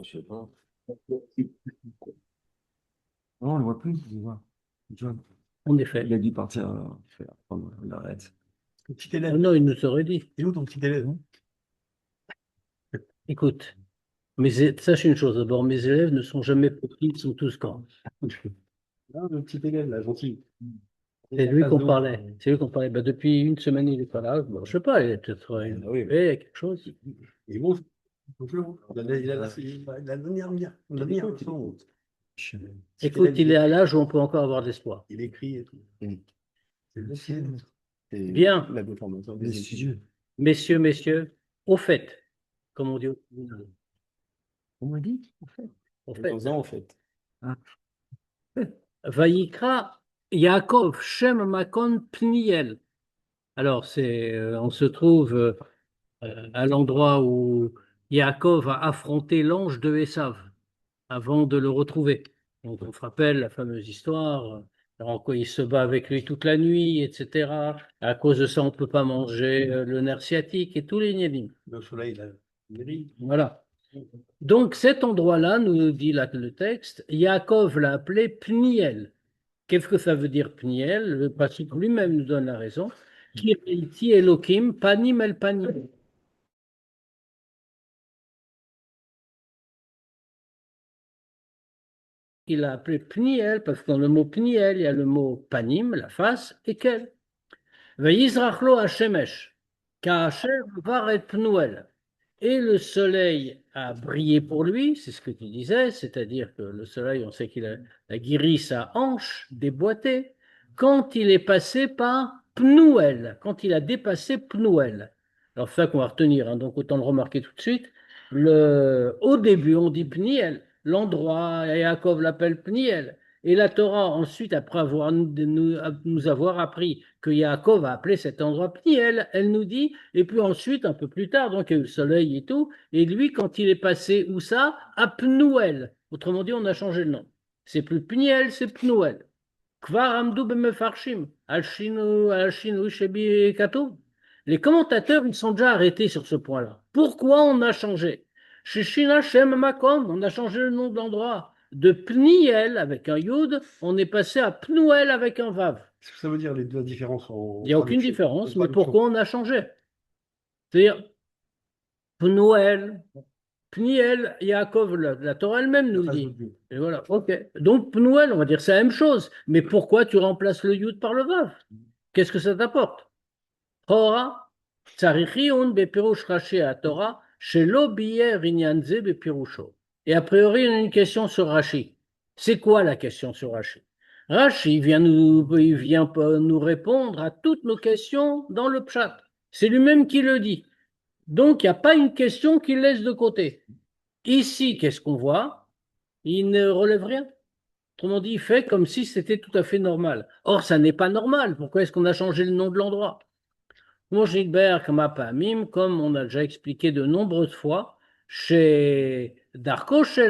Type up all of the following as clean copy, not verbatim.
Je sais pas. Non, on ne voit plus, tu vois. Tu vois, En il effet. a dû partir. On arrête. Ton petit Oh élève. non, il nous aurait dit. Il est où ton petit élève, hein? Écoute, sache une chose, d'abord, mes élèves ne sont jamais petits, ils sont tous grands. Ah, le petit élève, là, gentil. Il est C'est en lui face qu'on de moi. parlait. C'est lui qu'on parlait. Bah, depuis une semaine, il n'est pas là. Bon, je sais pas, il est peut-être Ah oui, occupé, quelque chose. il est bon. Bonjour. La dernière leçon. Petit Écoute, élève, il est à l'âge où on peut encore avoir de l'espoir. il écrit et tout. C'est le ciel. C'est Bien, la déformation Les des études. studios. messieurs, au fait, comme on dit au tribunal. On m'a dit, en fait. Au En fait. faisant, en fait. Ah, Vaïkra Yaakov Shem Makon Pniel. Alors, on se trouve à l'endroit où Yaakov a affronté l'ange de Esav avant de le retrouver. Donc, on se rappelle la fameuse histoire, en quoi il se bat avec lui toute la nuit, etc. À cause de ça, on ne peut pas manger le nerf sciatique et tous les niébim. Le soleil, là, il brille. Voilà. Donc, cet endroit-là, nous dit le texte, Yaakov l'a appelé Pniel. Qu'est-ce que ça veut dire Pniel? Le pasuk lui-même nous donne la raison. Kiriti Elohim, panim el panim. Il a appelé Pniel parce que dans le mot Pniel, il y a le mot panim, la face, et quel. Ve'yizrachlo hashemesh, ka'asher varet pnuel. Et le soleil a brillé pour lui, c'est ce que tu disais, c'est-à-dire que le soleil, on sait qu'il a guéri sa hanche déboîtée, quand il est passé par Pnuel, quand il a dépassé Pnuel. Alors, c'est ça qu'on va retenir, hein, donc autant le remarquer tout de suite. Au début, on dit Pniel, l'endroit, Yaakov l'appelle Pniel. Et la Torah, ensuite, après nous avoir appris que Yaakov a appelé cet endroit Pniel, elle nous dit, et puis ensuite, un peu plus tard, donc il y a eu le soleil et tout, et lui, quand il est passé où ça? À Pnuel. Autrement dit, on a changé le nom. C'est plus Pniel, c'est Pnuel. Kvar amdou bemefarshim, al shinu shebi katuv. Les commentateurs, ils sont déjà arrêtés sur ce point-là. Pourquoi on a changé? Shishina Shem Makom, on a changé le nom de l'endroit. De Pniel avec un Yud, on est passé à Pnuel avec un Vav. Qu'est-ce que ça veut dire les deux différences Il en n'y a aucune traduction? différence, En mais traduction. pourquoi on a changé? C'est-à-dire, Pnuel, Pniel, Yaakov, la Torah elle-même La nous le face de dit. Dieu. Et voilà, ok. Donc, Pnuel, on va dire c'est la même chose. Mais pourquoi tu remplaces le Yud par le Vav? Qu'est-ce que ça t'apporte? Torah, tsarichiun bepirush Rashi à Torah, shelo biyer inyan ze bepirusho. Et a priori, on a une question sur Rashi. C'est quoi la question sur Rashi? Rashi il vient nous répondre à toutes nos questions dans le pshat. C'est lui-même qui le dit. Donc, il n'y a pas une question qu'il laisse de côté. Ici, qu'est-ce qu'on voit? Il ne relève rien. Autrement dit, il fait comme si c'était tout à fait normal. Or, ça n'est pas normal. Pourquoi est-ce qu'on a changé le nom de l'endroit? Mon Gilbert Kamapamim, comme on a déjà expliqué de nombreuses fois, chez Darko, chez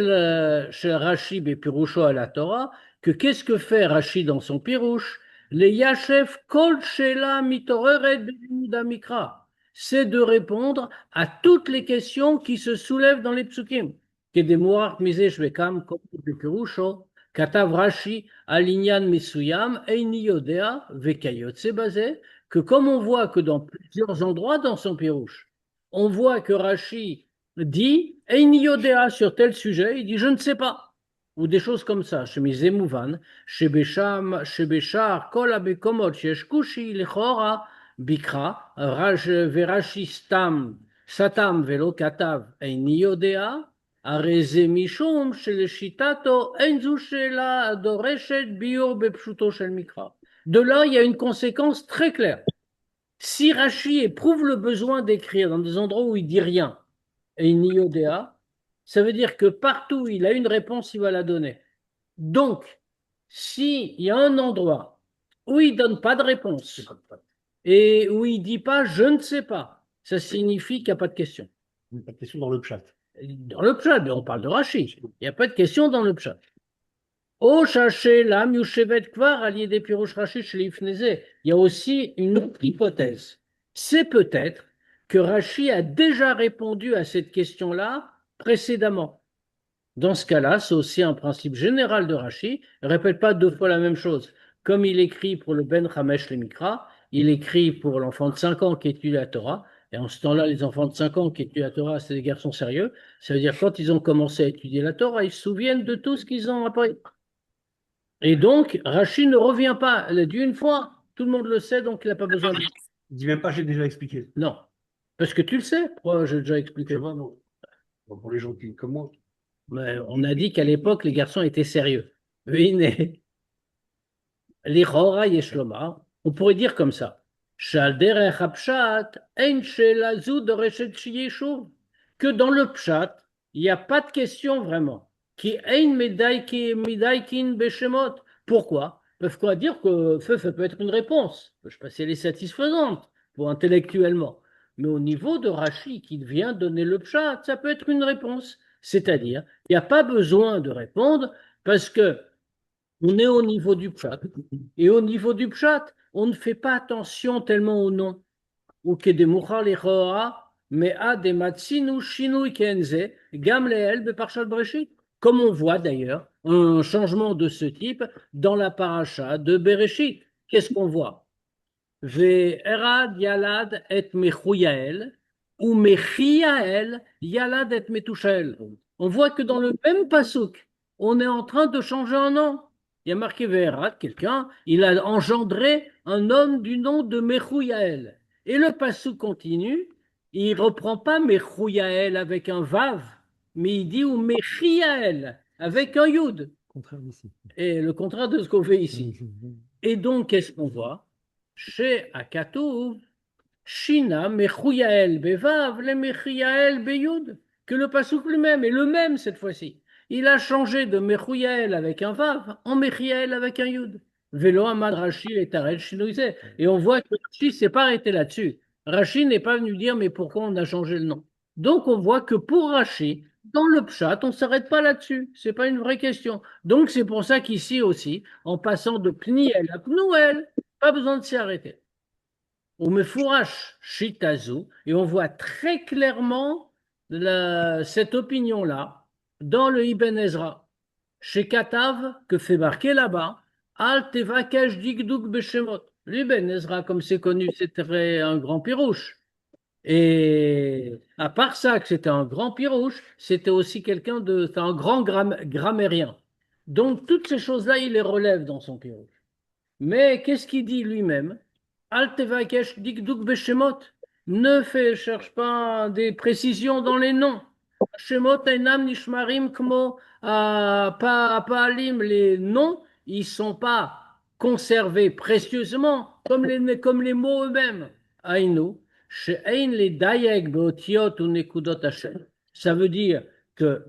Rashi et Pirusho à la Torah, que qu'est-ce que fait Rashi dans son Pirouche? Les Yachef Kol Shela Mitoreret Be'limuda Mikra. C'est de répondre à toutes les questions qui se soulèvent dans les psukim. Kedemouach Mise Shvekam Kol Pirusho, Katav Rashi Alinyan Mesuyam Eini Yodea Vekayotse Bazé, que comme on voit que dans plusieurs endroits dans son Pirouche, on voit que Rashi dit Eini Yodea sur tel sujet, il dit je ne sais pas. Ou des choses comme ça, chez Mizemouvan, chez Béchar, Kol Abekomot, chez Shkushi, Lechora, Bikra, Verashi Stam, Satam Velo Katav, Eini Yodea, הרי זה משום שלשיטתו אין זו שאלה הדורשת ביור בפשוטו של מקרא. De là, il y a une conséquence très claire. Si Rashi éprouve le besoin d'écrire dans des endroits où il dit rien, et il n'y odéa, ça veut dire que partout où il a une réponse, il va la donner. Donc, s'il y a un endroit où il donne pas de réponse et où il dit pas je ne sais pas, ça signifie qu'il n'y a pas de question. Pas de question dans le chat. Dans le pshat, on parle de Rashi. Il n'y a pas de question dans le pshat. O chercher l'âme Yushevet Kvar allié des Pirouche Rashi Shlifneze. Il y a aussi une autre hypothèse. C'est peut-être que Rashi a déjà répondu à cette question-là précédemment. Dans ce cas-là, c'est aussi un principe général de Rashi. Il ne répète pas deux fois la même chose. Comme il écrit pour le Ben Hamesh le Mikra, il écrit pour l'enfant de 5 ans qui étudie la Torah. Et en ce temps-là, les enfants de 5 ans qui étudient la Torah, c'est des garçons sérieux. Ça veut dire quand ils ont commencé à étudier la Torah, ils se souviennent de tout ce qu'ils ont appris. Et donc, Rashi ne revient pas. Il l'a dit une fois, tout le monde le sait, donc il n'a pas besoin de... Il dit même pas, j'ai déjà expliqué. Non. Parce que tu le sais. Pourquoi j'ai déjà Je expliqué. sais pas, non. Bon, pour les gens qui, comme moi. Mais on a dit qu'à l'époque, les garçons étaient sérieux. Oui, mais... Lichora yeshloma, on pourrait dire comme ça. Shal derech hapshat, ein shela zu doreshet sheyeshuv. Que dans le pshat, il n'y a pas de question vraiment. Qui ein medaikin beshemot. Pourquoi? Peuvent quoi dire que ça peut être une réponse. Je sais pas si elle est satisfaisante pour intellectuellement. Mais au niveau de Rashi qui vient donner le pshat, ça peut être une réponse. C'est-à-dire, il n'y a pas besoin de répondre parce que on est au niveau du pshat. Et au niveau du pshat, on ne fait pas attention tellement au nom. Ou que des mouchar lechoa, mais à des matzinu shinui kenze, gam leel beparshat breshit. Comme on voit d'ailleurs un changement de ce type dans la paracha de Bereshit. Qu'est-ce qu'on voit? Ve'erad yalad et mechouyael, ou mechiael yalad et metushael. On voit que dans le même pasuk, on est en train de changer un nom. Il y a marqué Ve'erad, quelqu'un, il a engendré un homme du nom de Mechouyael. Et le pasuk continue, il ne reprend pas Mechouyael avec un vav, mais il dit ou Mechiael avec un yud. Contraire d'ici. Et le contraire de ce qu'on fait ici. Et donc, qu'est-ce qu'on voit? Chez Akatouv, Shina Mechouyael Bevav, le Mechiael Beyud, que le pasuk lui-même est le même cette fois-ci. Il a changé de Mechouyael avec un Vav en Mechiael avec un Yud. Velo Amad Rashi et Tarel Shinoizé. Et on voit que Rashi ne s'est pas arrêté là-dessus. Rashi n'est pas venu dire mais pourquoi on a changé le nom. Donc on voit que pour Rashi, dans le Pshat, on ne s'arrête pas là-dessus. Ce n'est pas une vraie question. Donc c'est pour ça qu'ici aussi, en passant de Pniel à Pnouel, pas besoin de s'y arrêter. On me fourrache Shitazu et on voit très clairement cette opinion-là dans le Ibn Ezra. Chez Katav, que fait marquer là-bas, Al Tevakesh Digduk Beshemot. L'Ibn Ezra, comme c'est connu, c'était un grand pirouche. Et à part ça, que c'était un grand pirouche, c'était aussi c'était un grand grammairien. Donc toutes ces choses-là, il les relève dans son pirouche. Mais qu'est-ce qu'il dit lui-même? Al tevakesh dikduk beshemot. Cherche pas des précisions dans les noms. Shemot einam nishmarim kmo pa'alim. Les noms, ils sont pas conservés précieusement comme les mots eux-mêmes. Aïnou, she'ein les dayeg beotiot ou nekudot Hashem. Ça veut dire que,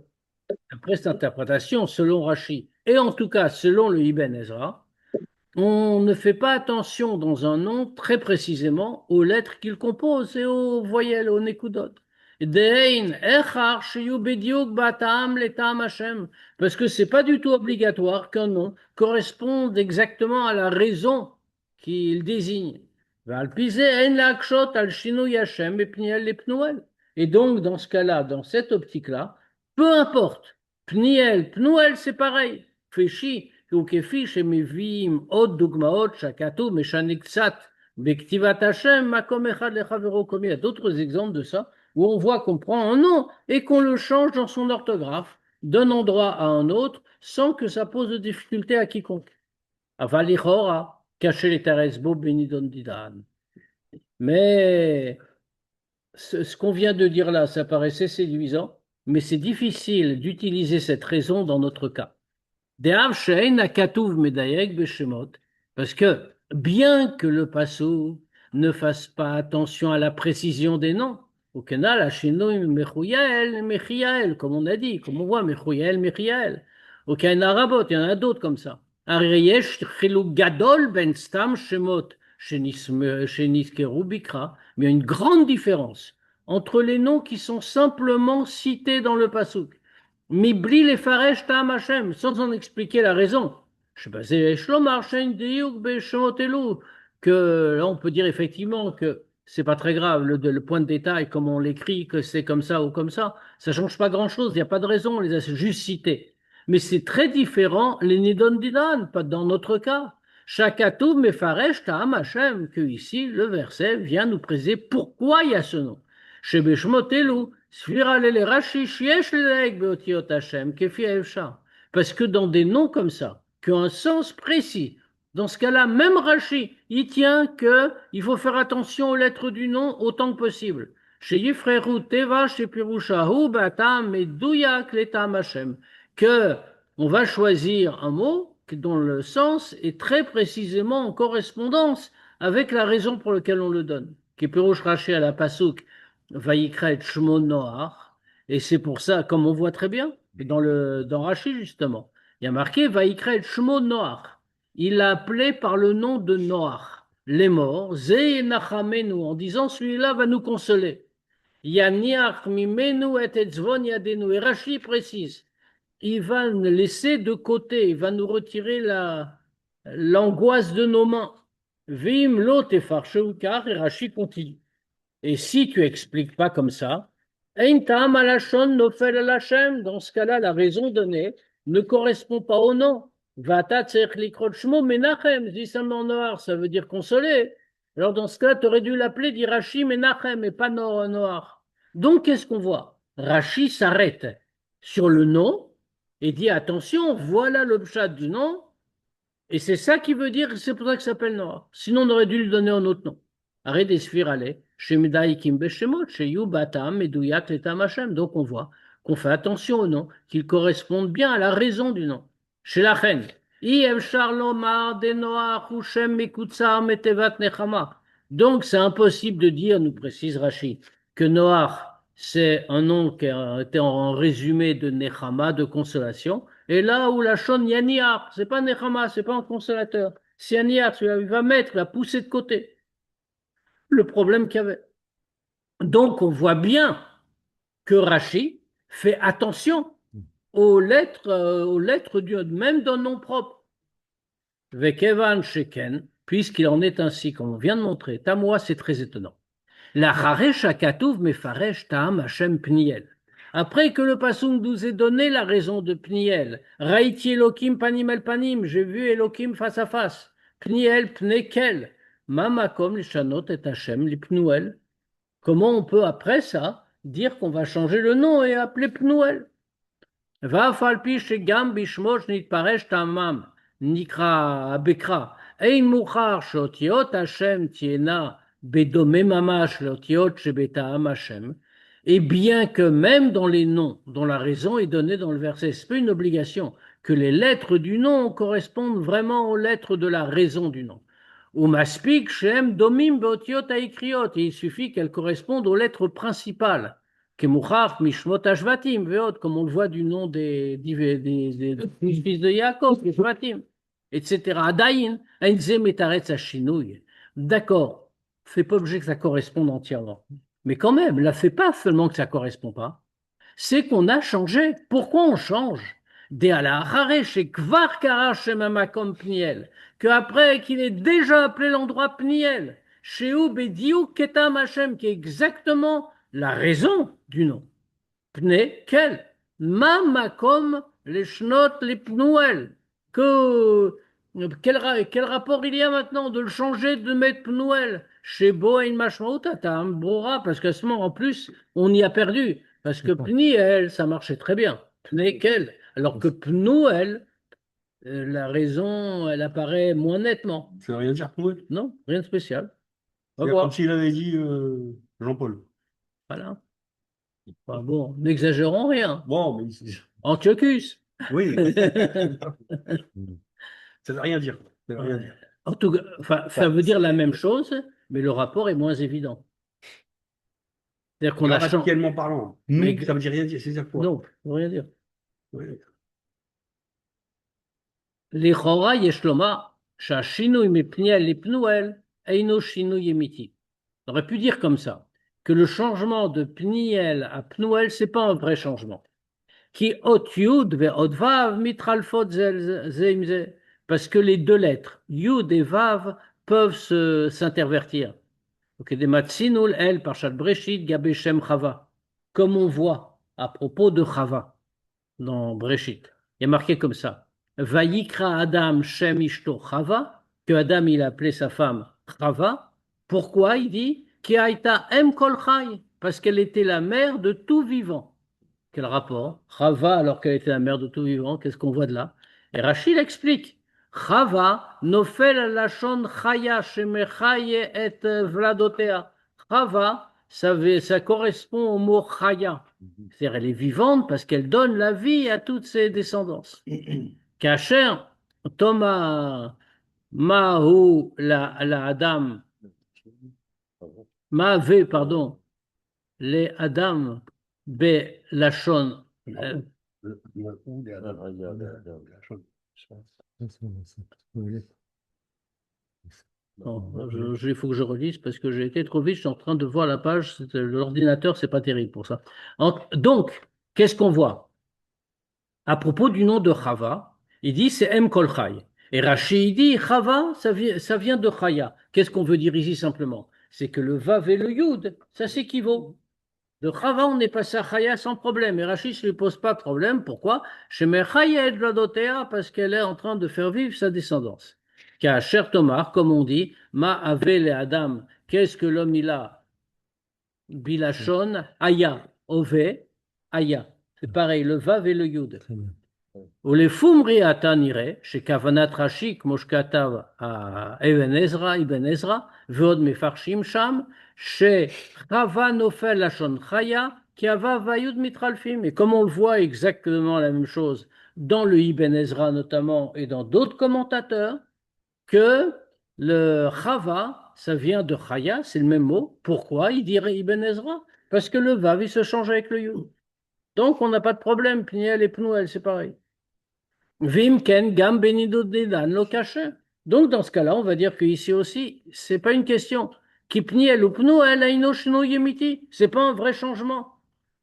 après cette interprétation, selon Rashi, et en tout cas selon le Ibn Ezra, on ne fait pas attention dans un nom très précisément aux lettres qu'il compose et aux voyelles, aux nekudot. Parce que c'est pas du tout obligatoire qu'un nom corresponde exactement à la raison qu'il désigne. Et donc, dans ce cas-là, dans cette optique-là, peu importe, Pniel, Pnuel, c'est pareil. Féchi, וכפי שמביאים עוד דוגמאות שהכתוב משנה קצת בכתיבת השם, מקום אחד לחברו, comme il y a d'autres exemples de ça, où on voit qu'on prend un nom et qu'on le change dans son orthographe d'un endroit à un autre sans que ça pose de difficulté à quiconque. אבל לכאורה, קשה לתרץ בו בנידון דידן. Mais ce qu'on vient de dire là, ça paraissait séduisant, mais c'est difficile d'utiliser cette raison dans notre cas. Parce que bien que le passou ne fasse pas attention à la précision des noms, au canal, comme on a dit, comme on voit, Mechouyael, Mechiael. Au canal Rabot, il y en a d'autres comme ça. Gadol ben stam shemot sheniskeru bikra. Mais il y a une grande différence entre les noms qui sont simplement cités dans le passouk. Mibli les faresh tam Hashem, sans en expliquer la raison. Je sais pas, c'est Shlomar Shein Diuk Beshemot Elu, que là on peut dire effectivement que c'est pas très grave. Le point de détail, comment on l'écrit, que c'est comme ça ou comme ça change pas grand-chose. Il n'y a pas de raison, on les a juste cités. Mais c'est très différent, les Nidon Didan, pas dans notre cas. Shakatou Mefaresh Ta'am Hashem, que ici, le verset vient nous préciser pourquoi il y a ce nom. Shebeshmotelu, Sfira Lele Rashi, Shiesh Leleek Beotiot Hashem, Kefi Efsha. Parce que dans des noms comme ça, qui ont un sens précis, dans ce cas-là, même Rashi, il tient qu'il faut faire attention aux lettres du nom autant que possible. Chez Yifreru Teva, chez Pirushahu, Batam, Medouyak, Letam Hashem. Que on va choisir un mot dont le sens est très précisément en correspondance avec la raison pour laquelle on le donne. Qui Pirush Rashi à la Pasuk, Vayikra et Shmon Noach. Et c'est pour ça, comme on voit très bien, dans Rashi justement, il y a marqué Vayikra et Shmon Noach. Il l'a appelé par le nom de Noach, les morts, Ze Nachamenu, en disant celui-là va nous consoler. Yaniach Mimenu et Etzvon Yadenu. Et Rashi précise, il va nous laisser de côté, il va nous retirer l'angoisse de nos mains. Vim lo tefarshukar, et Rashi continue. Et si tu expliques pas comme ça, Ein ta'am alashon nofel al Hashem, dans ce cas-là, la raison donnée ne correspond pas au nom. Vata tzerich likrot shmo Menachem, dit simplement Noir, ça veut dire consoler. Alors dans ce cas, tu aurais dû l'appeler, dit Rashi Menachem, et pas Noir. Donc qu'est-ce qu'on voit? Rashi s'arrête sur le nom et dit attention, voilà le pshat du nom, et c'est ça qui veut dire, c'est pour ça que ça s'appelle Noir. Sinon, on aurait dû lui donner un autre nom. Arrête d'esfir aller. Donc on voit qu'on fait attention au nom, qu'ils correspondent bien à la raison du nom. Chez la reine. Donc c'est impossible de dire, nous précise Rachid, que Noach c'est un nom qui a été en résumé de Nechama, de consolation, et là où la Shon Yaniar, c'est pas Nechama, c'est pas un consolateur, c'est Yaniar, il va mettre, il va pousser de côté le problème qu'il y avait. Donc, on voit bien que Rashi fait attention aux lettres même d'un nom propre. Vekevan Sheken, puisqu'il en est ainsi, comme on vient de montrer, Tamoua, c'est très étonnant. La Haresh Akatouv Mefaresh Ta'am Hashem Pniel. Après que le Passoum nous ait donné la raison de Pniel, Raïti Elohim Panim El Panim, j'ai vu Elohim face à face. Pniel Pnekel, Mamakom Lishanot et Hashem Lipnuel. Comment on peut après ça dire qu'on va changer le nom et appeler Pnuel? Va falpi shegam bishmosh nitparesh tamam nikra abekra ein muchar shotiot Hashem tiena bedome mamash lotiot shebetaam Hashem. Et bien que même dans les noms dont la raison est donnée dans le verset, c'est pas une obligation que les lettres du nom correspondent vraiment aux lettres de la raison du nom. Ou maspik shem domim beotiot aikriot, et il suffit qu'elles correspondent aux lettres principales. Kemuchach mishmot hashvatim veot, comme on le voit du nom des fils de Yaakov, les shvatim, etc. Adayin, einze metaretz hashinouy. D'accord, fais pas objet que ça corresponde entièrement. Mais quand même, là, fait pas seulement que ça correspond pas, c'est qu'on a changé. Pourquoi on change? Qu'après qu'il ait déjà appelé l'endroit Pniel, chez Ubediou Ketam Hashem, qui est exactement la raison du nom. Pne Kel, Mamakom les Shnot les Pnuel. Quel rapport il y a maintenant de le changer, de mettre Pnuel chez Boain Mashmautatam, Brora, parce qu'à ce moment en plus, on y a perdu. Parce que Pniel, ça marchait très bien. Pne Kel. Alors que Pnuel, la raison, elle apparaît moins nettement. Ça veut rien dire pour eux. Non, rien de spécial. Au C'est revoir. comme s'il avait dit Jean-Paul. Voilà. Enfin, bon, n'exagérons rien. Bon, mais Antiochus. oui, ça veut rien dire. Ça veut rien dire. En tout cas, enfin, ça veut dire la même chose, mais le rapport est moins évident. C'est-à-dire qu'on a changé. Grammaticalement parlant, Mais- ça veut dire rien dire, c'est ça quoi. Non, ça veut rien dire. Ouais. לכאורה יש לומר שהשינוי מפניאל לפנואל אינו שינוי אמיתי. On aurait pu dire comme ça, que le changement de Pniel à Pnuel, c'est pas un vrai changement. Qui ot yud ve ot vav mitralfot ze im ze. Parce que les deux lettres, yud et vav, peuvent s'intervertir. Ok, des Matsinul El Parshat Breshit Gabe Shem Chava. Comme on voit à propos de Chava dans Breshit. Il y a marqué comme ça. Vayikra Adam Shem Ishto Chava, que Adam il a appelé sa femme Chava. Pourquoi il dit Ki Aïta Em Kol Chai, parce qu'elle était la mère de tout vivant. Quel rapport? Chava, alors qu'elle était la mère de tout vivant, qu'est-ce qu'on voit de là? Et Rachid explique. Chava nofel lachon chaya shemechaye et vladotea. Chava, ça correspond au mot chaya. C'est-à-dire, elle est vivante parce qu'elle donne la vie à toutes ses descendances. Kacher, Thomas, Mahu, la Adam, Maave, pardon, les Adam, Be Lachon, il faut que je relise parce que j'ai été trop vite, je suis en train de voir la page, l'ordinateur, c'est pas terrible pour ça. Donc, qu'est-ce qu'on voit? À propos du nom de Chava, il dit c'est M Kol Chai. Et Rashi il dit Chava, ça vient de Chaya. Qu'est-ce qu'on veut dire ici simplement? C'est que le Vav et le Yud, ça s'équivaut. De Chava, on est passé à Chaya sans problème. Et Rachid ne lui pose pas de problème. Pourquoi? Chez Chaya et Vladotea, parce qu'elle est en train de faire vivre sa descendance. Car cher Tomar, comme on dit, Ma ave le Adam, qu'est-ce que l'homme il a? Bilachon, Aya, Ove, Aya. C'est pareil, le Vav et le Yud. Très bien. Ou les Fumri Atanire, chez Kavanat Rashik, Moshkatav à Ibn Ezra, Vod Mefarshim Sham, chez Chava Nofel Lachon Chaya, Kiava Vayud Mitralfim. Et comme on le voit exactement la même chose dans le Ibn Ezra notamment et dans d'autres commentateurs, que le Chava, ça vient de Chaya, c'est le même mot. Pourquoi il dirait Ibn Ezra? Parce que le Vav, il se change avec le Yud. Donc on n'a pas de problème, Pniel et Pnouel, c'est pareil. Vim ken gam benido dedan lo caché. Donc dans ce cas-là, on va dire qu'ici aussi, c'est pas une question. Ki pniel ou pnuel aino shino yemiti. C'est pas un vrai changement.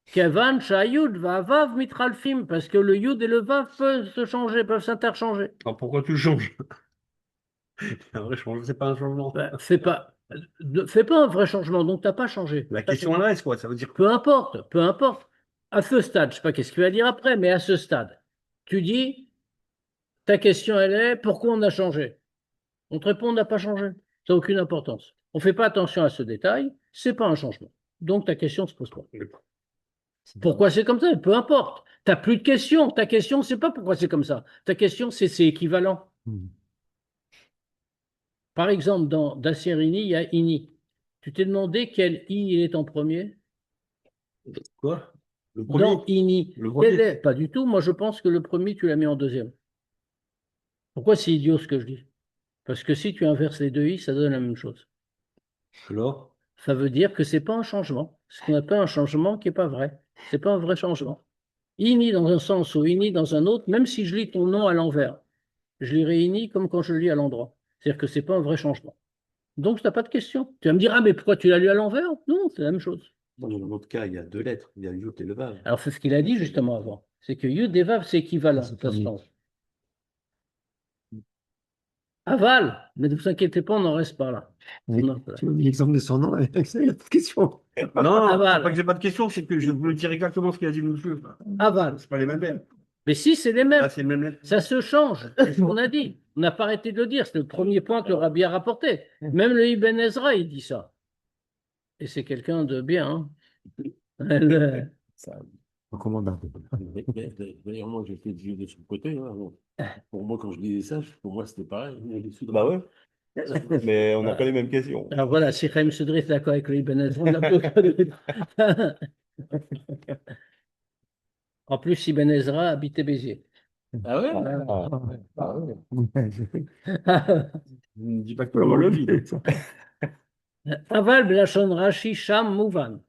Kevan shayud va vav mitralfim. Parce que le yud et le vav peuvent se changer, peuvent s'interchanger. Alors pourquoi tu le changes? C'est un vrai changement, c'est pas un changement. Fais pas un vrai changement, donc t'as pas changé. La question elle reste quoi? Ça veut dire Peu importe, peu importe. À ce stade, je sais pas qu'est-ce qu'il va dire après, mais à ce stade, tu dis, ta question elle est, pourquoi on a changé? On te répond, on n'a pas changé. Ça n'a aucune importance. On ne fait pas attention à ce détail, c'est pas un changement. Donc ta question ne se pose pas. Pourquoi c'est comme ça? Peu importe. Tu n'as plus de questions. Ta question, c'est pas pourquoi c'est comme ça. Ta question, c'est équivalent. Par exemple, dans Dasserini, il y a Ini. Tu t'es demandé quel I il est en premier? quoi? Le premier? Dans Ini. Le premier. Pas du tout. Moi, je pense que le premier, tu l'as mis en deuxième. Pourquoi c'est idiot ce que je dis? Parce que si tu inverses les deux I, ça donne la même chose. Alors? Ça veut dire que c'est pas un changement. Ce qu'on appelle un changement qui n'est pas vrai. C'est pas un vrai changement. Ini dans un sens ou ini dans un autre, même si je lis ton nom à l'envers, je lirai ini comme quand je le lis à l'endroit. C'est-à-dire que c'est pas un vrai changement. Donc, tu n'as pas de question. Tu vas me dire, ah, mais pourquoi tu l'as lu à l'envers? Non, c'est la même chose. Dans l'autre cas, il y a deux lettres. Il y a le yud et le vav. Alors, c'est ce qu'il a dit justement avant. C'est que yud et vav, c'est équivalent. C'est Ça se fini. change. Aval, mais ne vous inquiétez pas, on n'en reste pas là. Oui. Non, voilà. Tu m'as mis l'exemple de son nom avec ça, il y a pas de question. Non, Aval. c'est pas que j'ai pas de question, c'est que je veux dire exactement ce qu'il a dit le monsieur. Aval. C'est pas les mêmes lettres. Mais si, c'est les mêmes. Ah, c'est les mêmes lettres. Ça se change, c'est ce qu'on a dit. On n'a pas arrêté de le dire, c'est le premier point que le Rabbi a rapporté. Même le Ibn Ezra, il dit ça. Et c'est quelqu'un de bien. Hein. Recommandable. D'ailleurs, moi, j'ai fait du de son côté. Hein. Pour moi, quand je disais ça, pour moi, c'était pareil. Bah ouais. Mais on n'a pas les mêmes questions. Alors voilà, si Chaim Soudri est d'accord avec le Ibn Ezra, on n'a plus aucun doute. En plus, Ibn Ezra habitait Béziers. Ah ouais? Ne me dis pas que tu le vide. Aval Blachon Rashi Sham Mouvan.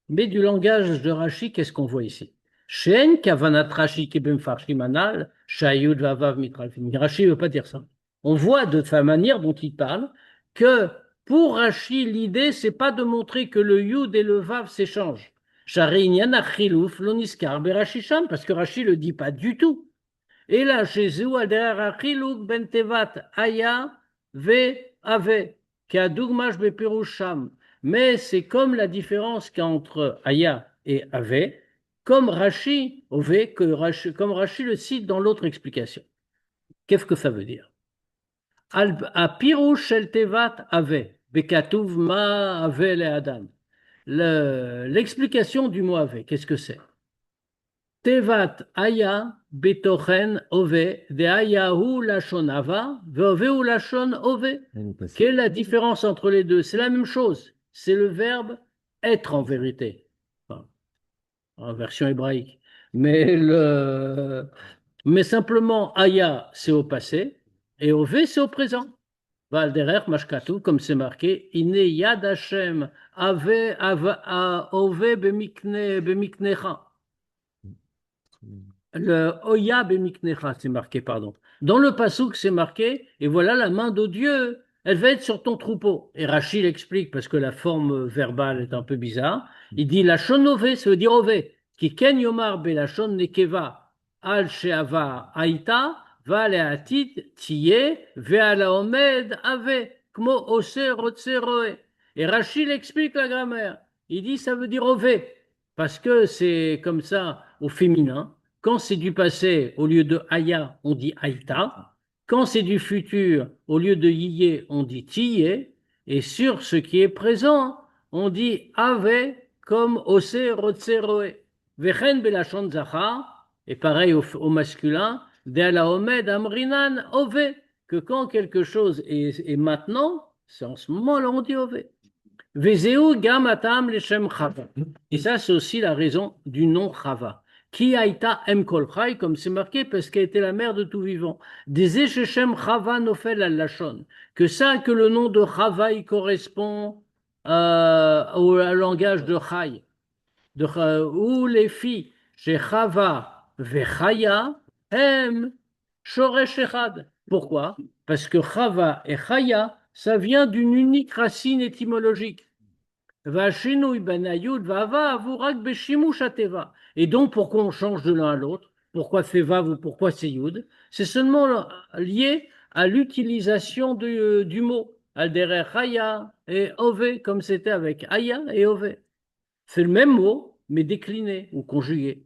Mais du langage de Rashi, qu'est-ce qu'on voit ici? Shen Kavanat Rashi Kebem Farshim Anal, Shayud Vavav Mitralfim. Rashi ne veut pas dire ça. On voit de la manière dont il parle que pour Rashi, l'idée, c'est pas de montrer que le Yud et le Vav s'échangent. Sharinyan Achilouf Loniskar Berashisham, parce que Rashi le dit pas du tout. Et là, chez Zéou Ader Achiluk Ben Tevat Aya Ve Ave. qui a Dougmash Bepirusham. Mais c'est comme la différence qu'il y a entre Aya et Ave, comme Rashi, Ove, comme Rashi le cite dans l'autre explication. Qu'est-ce que ça veut dire? A Pirush Shel Tevat Ave, Bekatuv Ma Ave le Adam. L'explication du mot Ave, qu'est-ce que c'est? Tevat Aya Betochen Ove, de Aya Hu Lashon Ava, Veove Hu Lashon Ove. Quelle est la différence entre les deux? C'est la même chose. C'est le verbe être en vérité, enfin, en version hébraïque. Mais simplement, Aya, c'est au passé, et Ove, c'est au présent. Valderer, Mashkatu, comme c'est marqué, Ine Yad Hashem, Ove Bemiknecha. Le Oya Bemiknecha, c'est marqué, pardon. Dans le Passouk, c'est marqué, et voilà la main de Dieu, elle va être sur ton troupeau. Et Rachid l'explique parce que la forme verbale est un peu bizarre. Il dit la shon ove, ça veut dire ove. Qui ken yomar be la shon nekeva al sheava aita va le atit tiye ve ala omed ave kmo ose rotse roe. Et Rachid explique la grammaire. Il dit ça veut dire ove parce que c'est comme ça au féminin. Quand c'est du passé, au lieu de aya, on dit aita. Quand c'est du futur, au lieu de yé, on dit tiye. Et sur ce qui est présent, on dit ave comme ose rotse roe. Vechen belachon zachar, et pareil au masculin, de la omed amrinan ove, que quand quelque chose est maintenant, c'est en ce moment-là on dit ove. Vezeu gam atam leshem chava. Et ça, c'est aussi la raison du nom chava. Qui aïta em kol chai, comme c'est marqué, parce qu'elle était la mère de tout vivant. Des shechem chava nofel al lachon. Que ça, que le nom de chava, il correspond au langage de chai. Où les filles, chez chava vechaya, em shoresh echad. Pourquoi? Parce que chava et chaya, ça vient d'une unique racine étymologique. Et donc, pourquoi on change de l'un à l'autre? Pourquoi c'est Vav ou pourquoi c'est Yud? C'est seulement lié à l'utilisation du mot. Alderer Haya et Ove, comme c'était avec Haya et Ove. C'est le même mot, mais décliné ou conjugué.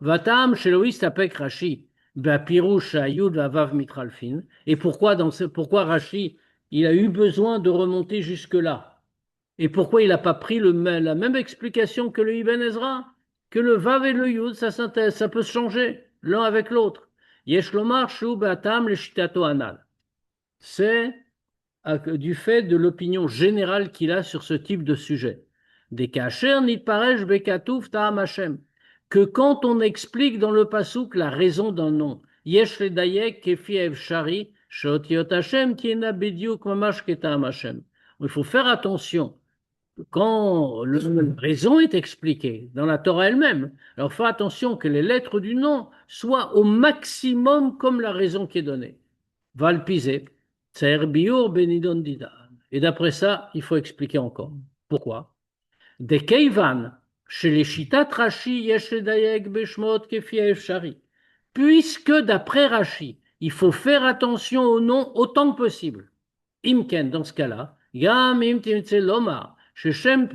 Vatam Sheloïs Tapek Rashi, Bapirouche Yud Vav Mitralfin. Et pourquoi Rashi, il a eu besoin de remonter jusque-là? Et pourquoi il n'a pas pris la même explication que le Ibn Ezra? Que le Vav et le Yud, ça peut se changer l'un avec l'autre. Yesh lomar shu be'atam le shitato anal. C'est du fait de l'opinion générale qu'il a sur ce type de sujet. Des kacher nitparesh bekatouf ta'am Hashem. Que quand on explique dans le pasouk la raison d'un nom, yesh le dayek kefi evshari sheotiot Hashem tiena bediuk mamash keta'am Hashem. Il faut faire attention quand la raison est expliquée dans la Torah elle-même. Alors, faut attention que les lettres du nom soient au maximum comme la raison qui est donnée. Valpisé, Tser Biur Benidon Dida. Et d'après ça, il faut expliquer encore. Pourquoi? Des Keivan, chez les Shitat Rashi, Yesh Dayek Beshmot Kefi Efshari. Puisque d'après Rashi, il faut faire attention au nom autant que possible. Imken, dans ce cas-là, Yam Im Timtse Lomar. Même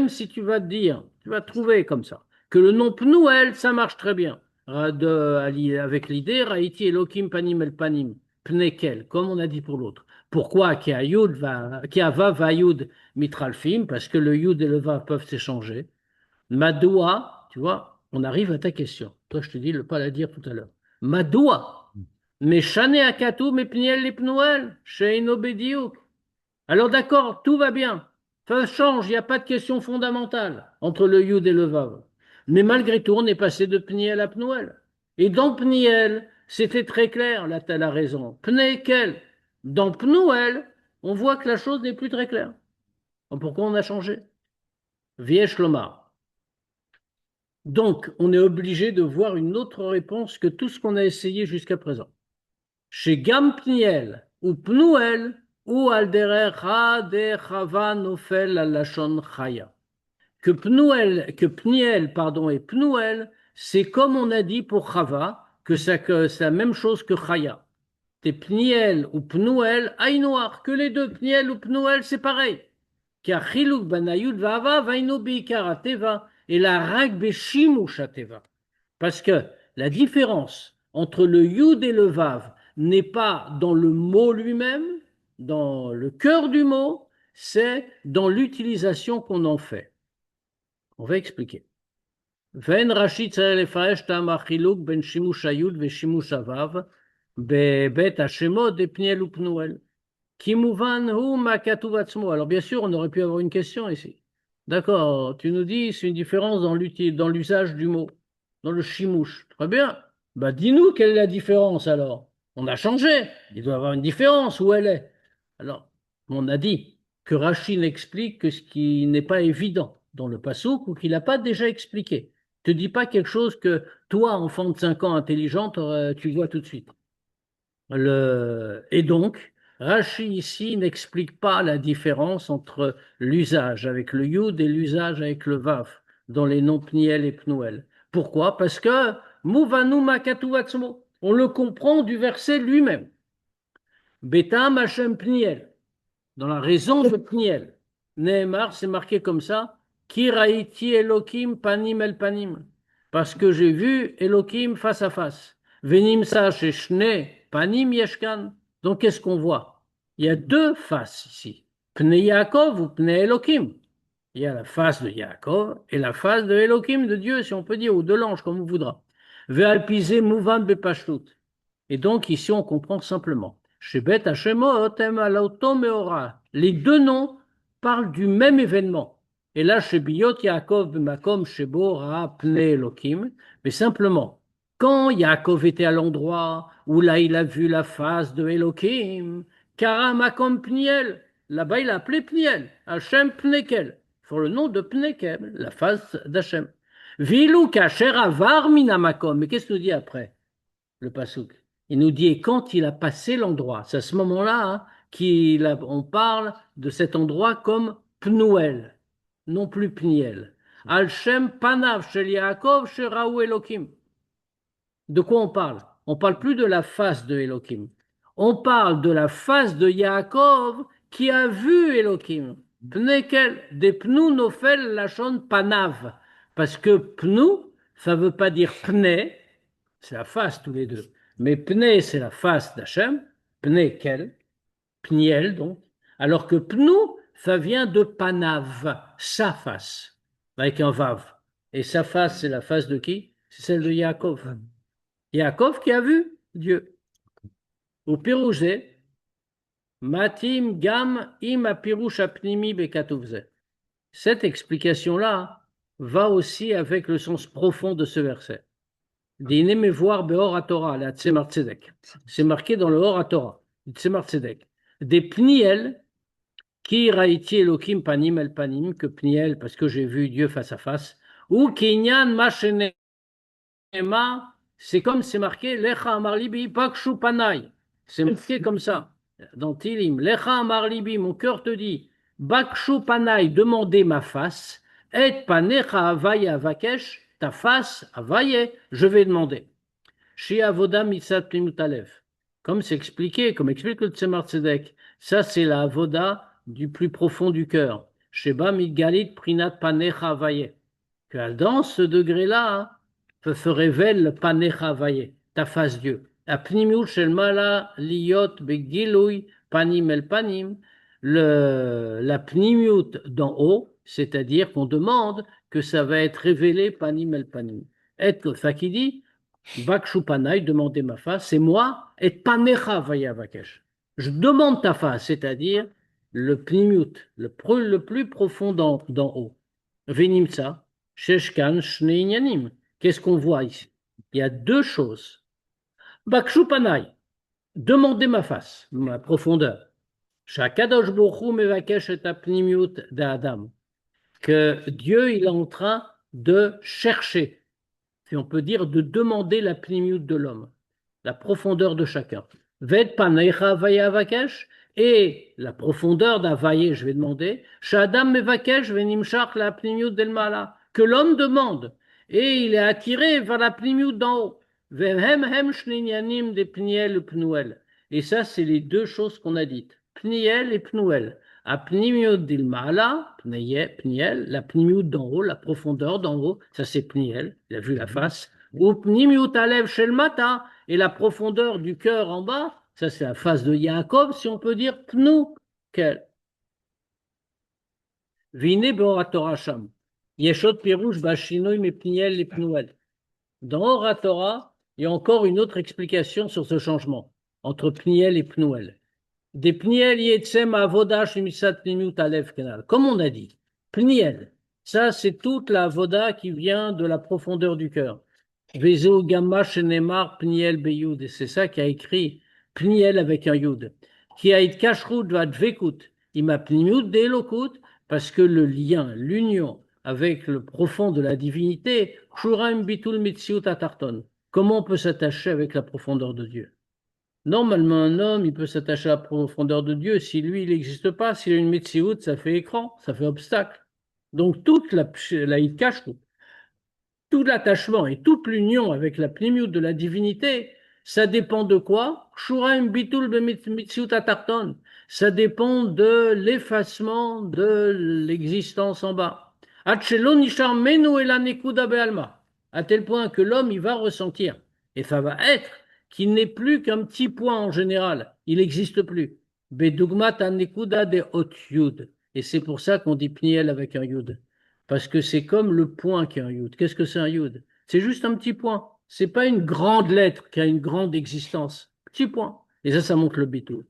si tu vas te dire, tu vas trouver comme ça, que le nom Pnuel, ça marche très bien. Avec l'idée, Raïti Elohim Panim El Panim, Pnekel, comme on a dit pour l'autre. Pourquoi Ki a Vav Yud Mitralfim? Parce que le Yud et le Vav peuvent s'échanger. Madoua, tu vois, on arrive à ta question. Toi, je te dis ne pas la dire tout à l'heure. Madoua, mais Shane Akatou, mais Pniel les Pnuel, Sheino Bediuk. Alors d'accord, tout va bien. Ça change, il n'y a pas de question fondamentale entre le Yud et le Vav. Mais malgré tout, on est passé de Pniel à Pnuel. Et dans Pniel, c'était très clair, là tu as la raison. Pnekel. Dans Pnuel, on voit que la chose n'est plus très claire. Pourquoi on a changé? Viesh Lomar. Donc, on est obligé de voir une autre réponse que tout ce qu'on a essayé jusqu'à présent. Chez Gam Pniel ou Pnuel, ou alderer de chava nofel alashon chaya. Que Pniel, pardon, et Pnuel, c'est comme on a dit pour chava, que c'est la même chose que chaya. t'es pniel ou pnouel, aïnoir, que les deux, pniel ou pnouel, c'est pareil. Car chiluk banayud vava vaino biikar ateva et la rag beshimush ateva. Parce que la différence entre le yud et le vav n'est pas dans le mot lui-même, dans le cœur du mot, c'est dans l'utilisation qu'on en fait. On va expliquer. ואין רש"י צריך לפרש טעם החילוק בין שימוש היוד ושימוש הוו בבית השמות דפניאל ופנואל. כי מובן הוא מהכתוב עצמו. Alors bien sûr, on aurait pu avoir une question ici. D'accord, tu nous dis c'est une différence dans l'usage du mot, dans le shimouche. Très bien. Bah dis-nous quelle est la différence alors. On a changé. Il doit y avoir une différence. Où elle est? Alors, on a dit que Rachid n'explique que ce qui n'est pas évident dans le passouk ou qu'il n'a pas déjà expliqué. Te dis pas quelque chose que toi, enfant de 5 ans intelligent, tu vois tout de suite. Et donc, Rashi ici n'explique pas la différence entre l'usage avec le yud et l'usage avec le vav dans les noms pniel et pnouel. Pourquoi? Parce que Mouvanu makatu atzmo, on le comprend du verset lui-même. Betam Hashem pniel, dans la raison de pniel. Nehemar, c'est marqué comme ça. Ki raïti Elokim panim el panim. Parce que j'ai vu Elokim face à face. Venim sa shne panim yeshkan. Donc qu'est-ce qu'on voit? Il y a deux faces ici. Pne Yaakov ou Pne Elokim. Il y a la face de Yaakov et la face de Elokim, de Dieu, si on peut dire, ou de l'ange, comme on voudra. Ve'alpize mouvan bepashtut. Et donc ici on comprend simplement. Shebet Hashemot em alaoto meora. Les deux noms parlent du même événement. Et là, chez Biyot Yaakov b'makom shebo ra pne Elokim, mais simplement, quand Yaakov était à l'endroit où là il a vu la face de Elokim, kara makom pniel, là-bas il a appelé Pniel, Hashem pnekel, pour le nom de Pnekel, la face d'Hashem. Vilou kacher avar minamakom, mais qu'est-ce qu'il nous dit après, le pasouk? Il nous dit, et quand il a passé l'endroit, c'est à ce moment-là on parle de cet endroit comme Pnuel, non plus Pniel. Al-Shem Panav Shel Yaakov Sheraou Elokim. De quoi on parle? On parle plus de la face de Elokim. On parle de la face de Yaakov qui a vu Elokim. Pnekel, des Pnu Nofel Lachon Panav. Parce que Pnu, ça ne veut pas dire Pne, c'est la face tous les deux. Mais Pne, c'est la face d'Hachem. Pnekel, Pniel donc. Alors que Pnu, ça vient de Panav, sa face, avec un Vav. Et sa face, c'est la face de qui? C'est celle de Yaakov. Yaakov qui a vu Dieu. Au Pirouzé, Matim Gam Im Apirouch Apnimi Bekatuvze. Cette explication-là va aussi avec le sens profond de ce verset. Dîner me voir Behor Torah, la Tzemar Tzedek. C'est marqué dans le Hor Torah, Tzemar Tzedek. Des Pniel, qui raïti Elohim panim el panim, que Pniel, parce que j'ai vu Dieu face à face, ou Kinyan Machenema, c'est comme c'est marqué, Lecha Amar Libi Pakshu Panay. C'est marqué comme ça, dans Tilim. Lecha Amar Libi, mon cœur te dit, Bakshu Panay, demandez ma face, et Panecha Avaya Vakesh, ta face, Avaye, je vais demander. Shi Avoda Mitzat Plimutalev. Comme c'est expliqué, comme explique le Tzemar Tzedek, ça c'est la Avoda du plus profond du cœur. Sheba Midgalit Prinat Panecha Avaye. Que dans ce degré-là, se révèle le Panecha Avaye, ta face Dieu. Apnimiut Shel Mala Liot Begilui Panim El Panim. La pnimiut d'en haut, c'est-à-dire qu'on demande que ça va être révélé panim el panim. Et ça qui dit, bakshu panay, demandez ma face, c'est moi, et panecha vaya vakesh. Je demande ta face, c'est-à-dire le pnimiut, le plus profond d'en haut. Venimsa, sheshkan shne inyanim. Qu'est-ce qu'on voit ici? Il y a deux choses. Bakshu panay, demandez ma face, ma profondeur. Shakadosh Borou mevakesh et apnimiut d'Adam. Que Dieu il est en train de chercher, si on peut dire, de demander la pnimiut de l'homme, la profondeur de chacun. Ved panecha vaya vakesh, et la profondeur d'Avaye, je vais demander, Shadam mevakesh venimshach la pnimiut delmala, que l'homme demande, et il est attiré vers la pnimiut d'en haut. Vehem hem shninyanim de pniel pnuel. Et ça, c'est les deux choses qu'on a dites. Pniel et Pnuel. A Pnimiut d'Ilmala, Pniel, la Pnimiut d'en haut, la profondeur d'en haut, ça c'est Pniel, il a vu la face. Ou Pnimiut Alev Shelmata, et la profondeur du cœur en bas, ça c'est la face de Yaakov, si on peut dire Pnu. Quel Vine Beoratora Sham. Yeshot Pirouche Bashinoy Mepniel et Pnuel. Dans Oratora, il y a encore une autre explication sur ce changement entre Pniel et Pnuel. Des Pniel Yetzem Avoda Shemisat Pnimiut Alev Kenal. Comme on a dit, Pniel, ça c'est toute la Avoda qui vient de la profondeur du cœur. Vezeo Gamma Shenemar Pniel Beyoud. Et c'est ça qui a écrit Pniel avec un Yud. Qui a été Kashrut Vadvekut. Il m'a Pnimiut Delokut, parce que le lien, l'union avec le profond de la divinité, Shuraim Bitul Mitziut Atarton. Comment on peut s'attacher avec la profondeur de Dieu? Normalement, un homme, il peut s'attacher à la profondeur de Dieu. Si lui, il n'existe pas, s'il a une Metsiout, ça fait écran, ça fait obstacle. Donc, toute la Hitkashut, tout l'attachement et toute l'union avec la pnimiut de la divinité, ça dépend de quoi? Shuraim bitul b'mitziut atarton. Ça dépend de l'effacement de l'existence en bas. Atchelo nishar menu ela nekuda be'alma. À tel point que l'homme, il va ressentir, et ça va être, qu'il n'est plus qu'un petit point en général. Il n'existe plus. Bedugmat nekuda de hot yud. Et c'est pour ça qu'on dit pniel avec un yud. Parce que c'est comme le point qui est un yud. Qu'est-ce que c'est un yud? C'est juste un petit point. C'est pas une grande lettre qui a une grande existence. Petit point. Et ça montre le bitul.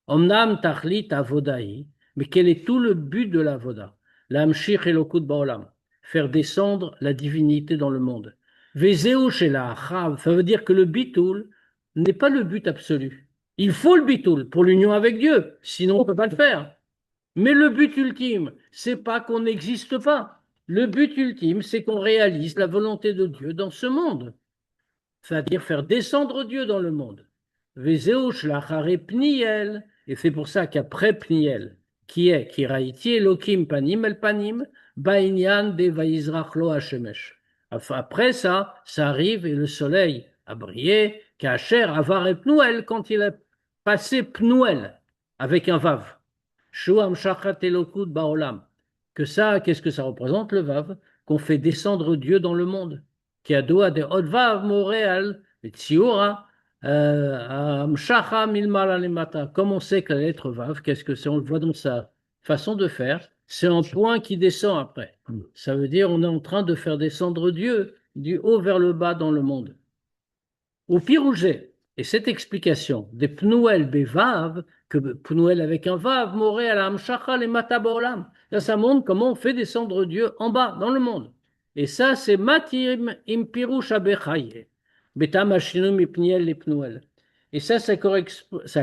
Omnam tachlit avodahi. Mais quel est tout le but de la voda? L'amshir elokut baolam. Faire descendre la divinité dans le monde. Vezeu shela achav. Ça veut dire que le bitul n'est pas le but absolu. Il faut le bitul pour l'union avec Dieu. Sinon, on ne peut pas le faire. Mais le but ultime, c'est pas qu'on n'existe pas. Le but ultime, c'est qu'on réalise la volonté de Dieu dans ce monde. C'est-à-dire faire descendre Dieu dans le monde. Vezeush lachare pniel. Et c'est pour ça qu'après pniel, qui est kiraiti elokim panim el panim, bainyan de vaizrach lo hashemesh. Après ça, ça arrive et le soleil a brillé, kacher avar et pnuel, quand il a passé pnuel, avec un vav. Shuam shachat elokut baolam. Que ça, qu'est-ce que ça représente le vav? Qu'on fait descendre Dieu dans le monde. Qui a doa de od vav moréal, tziora, amshacha milmala lemata. Comme on sait que la lettre vav, qu'est-ce que c'est? On le voit dans sa façon de faire. C'est un point qui descend après. Ça veut dire on est en train de faire descendre Dieu du haut vers le bas dans le monde. Au pirouget, et cette explication des pnuel bevav, que pnuel avec un vav, moré à la amshacha les mataborlam, ça montre comment on fait descendre Dieu en bas dans le monde. Et ça, c'est matim im pirouch abechaye, betam ashinum ipniel les pnuel. Et ça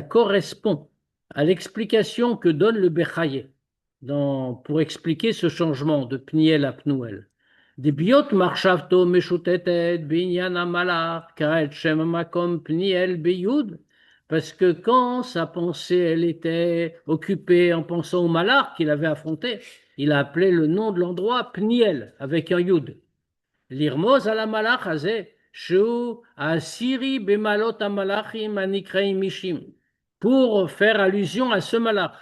correspond à l'explication que donne le bechaye pour expliquer ce changement de pniel à pnuel. Debiot marshavto meshutetet binyan amalach kaet shem makom pniel beyud. Parce que quand sa pensée, elle était occupée en pensant au malach qu'il avait affronté, il a appelé le nom de l'endroit Pniel, avec un yud. L'irmoz à la malach azé, shu asiri bemalot amalachim anikreim mishim. Pour faire allusion à ce malach,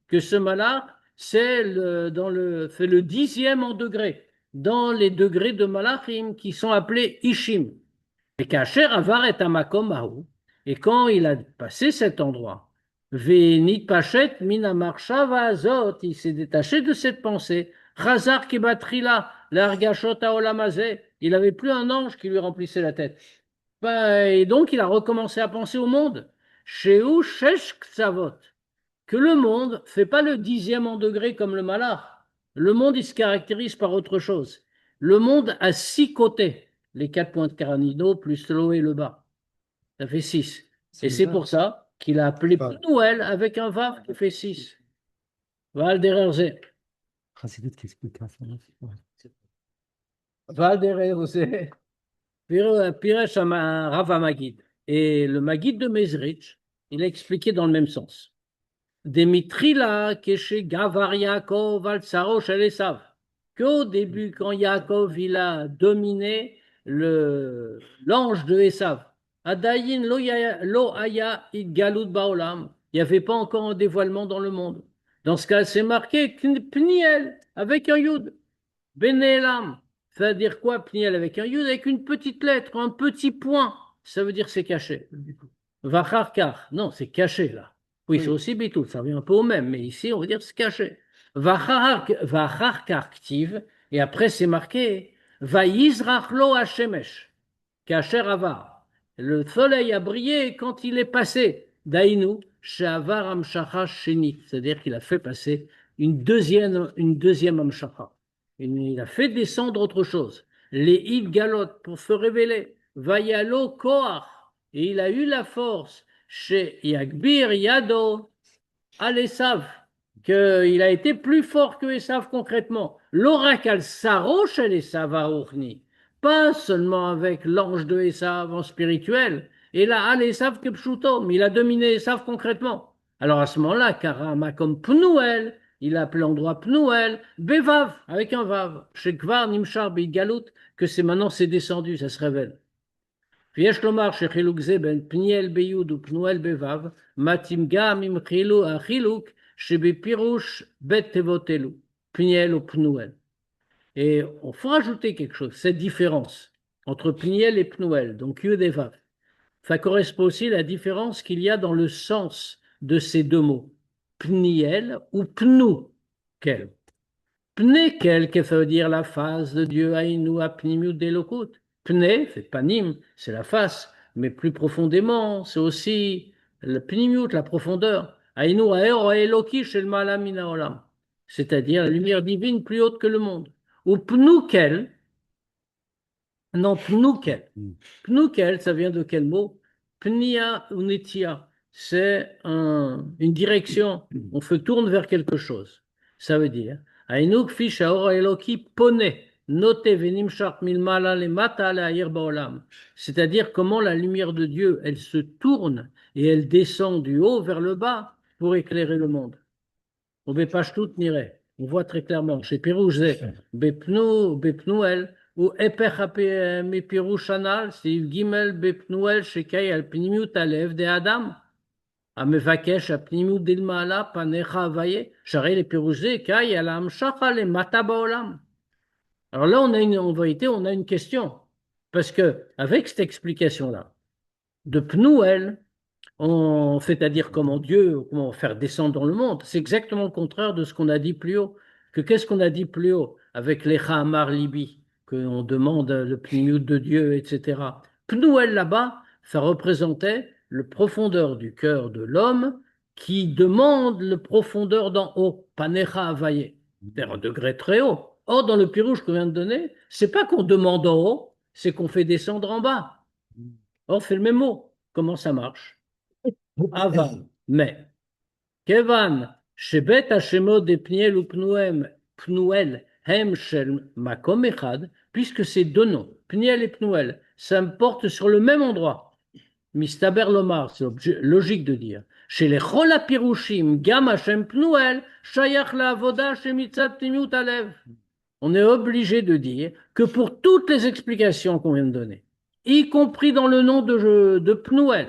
que ce malach, c'est le 10e en degré, dans les degrés de malachim qui sont appelés ishim. Et kacher avar et amakom ahou. Et quand il a passé cet endroit, Venit Pachet Mina Marshava Azot, il s'est détaché de cette pensée. Chazar Kebatrila, l'Argashota Olamazé, il n'avait plus un ange qui lui remplissait la tête. Et donc il a recommencé à penser au monde. Sheu Shesh Ksavot, que le monde ne fait pas le 10e en degré comme le malach. Le monde, il se caractérise par autre chose. Le monde a 6 côtés, les 4 points cardinaux plus le haut et le bas. Ça fait 6. Et c'est pour ça qu'il a appelé Pnuel avec un vav qui fait 6. Val dererze. Chassidut qui explique ça. Val dererze. Piresh Rav Magid. Et le Magid de Mezrich, il a expliqué dans le même sens. Demitrila keshe gavar Yaakov al tsarosh el Esav. Qu'au début, quand Yaakov il a dominé l'ange de Esav, Adayin lo haya idgalut baolam. Il n'y avait pas encore un dévoilement dans le monde. Dans ce cas, c'est marqué Pniel avec un yud. Benelam. Ça veut dire quoi, Pniel avec un yud? Avec une petite lettre, un petit point. Ça veut dire c'est caché. Vacharkar. Non, c'est caché là. Oui, c'est aussi bitout, ça revient un peu au même, mais ici, on veut dire c'est caché. Vacharkar ktiv. Et après, c'est marqué Vaïzrachlo Hashemesh. Kacher Avar. Le soleil a brillé quand il est passé. Dainu, Sheavar Amshacha Sheni. C'est-à-dire qu'il a fait passer une deuxième Amshacha. Il a fait descendre autre chose. Les Id Galot pour se révéler. Vayalo Koach. Et il a eu la force. Chez Yagbir Yado. Al Esav. Qu'il a été plus fort que Esav concrètement. L'oracle Saro chez Esav Aourni. Pas seulement avec l'ange de Esav en spirituel, et là, Al Esav Kepshutom, il a dominé Esav concrètement. Alors à ce moment-là, Karama comme Pnouel, il a appelé l'endroit Pnouel, Bevav, avec un Vav, chez Kvar Nimshar Beidgalut, que c'est maintenant c'est descendu, ça se révèle. ויש לומר שחילוק זה בין פניאל ביוד ופנואל בוו מתאים גם עם החילוק שבפירוש בית תיבות אלו, פניאל ופנואל. Et on faut rajouter quelque chose, cette différence entre Pniel et Pnouel, donc Yud et Vav. Ça correspond aussi à la différence qu'il y a dans le sens de ces deux mots, Pniel ou Pnoukel. Pnekel, que ça veut dire la face de Dieu, Aïnou, Apnimiut, Delokut. Pne, c'est panim, c'est la face, mais plus profondément, c'est aussi le Pnimiut, la profondeur. Aïnou, Aero, Eloki, Shel Malamina Olam. C'est-à-dire la lumière divine plus haute que le monde. Ou Pnoukel, non, Pnoukel. Pnoukel, ça vient de quel mot? Pnia ou Netia. C'est une direction. On se tourne vers quelque chose. Ça veut dire Ainouk fish aora eloki pone. Note venim shart milmala le mata le ayir baolam. C'est-à-dire comment la lumière de Dieu, elle se tourne et elle descend du haut vers le bas pour éclairer le monde. Au Bepashtout nire. On voit très clairement. Chez Pirouche, Bepnouel. ou Epech Mepirouche Anal, c'est Gimel Bepnouel, Shekai al Pnimiut Alev de Adam. המבקש הפנימיות דלמעלה פניך הוויה, שהרי לפירוש זה קאי על ההמשכה למטה בעולם. Alors là, en vérité, on a une question. Parce que, avec cette explication-là, de Pnouel, c'est-à-dire comment Dieu, comment faire descendre dans le monde, c'est exactement le contraire de ce qu'on a dit plus haut. Qu'est-ce qu'on a dit plus haut avec les Hamar Libi, qu'on demande le Pnimiut de Dieu, etc. Pnouel là-bas, ça représentait le profondeur du cœur de l'homme qui demande le profondeur d'en haut, Panecha Avaye, c'est un degré très haut. Or, dans le pirouche qu'on vient de donner, c'est pas qu'on demande en haut, c'est qu'on fait descendre en bas. Or, c'est le même mot. Comment ça marche? Ava, mais. Kevan, Shebet Hashemot de Pniel ou Pnouel, Hem Shel Makom Echad, puisque ces deux noms, Pniel et Pnouel, ça me porte sur le même endroit. Mistaber Lomar, c'est logique de dire. Chez les Chola Pirushim, Gam Hashem Pnouel, Shayach la Avoda Shemitzat Pnimiut Alev. On est obligé de dire que pour toutes les explications qu'on vient de donner, y compris dans le nom de Pnouel,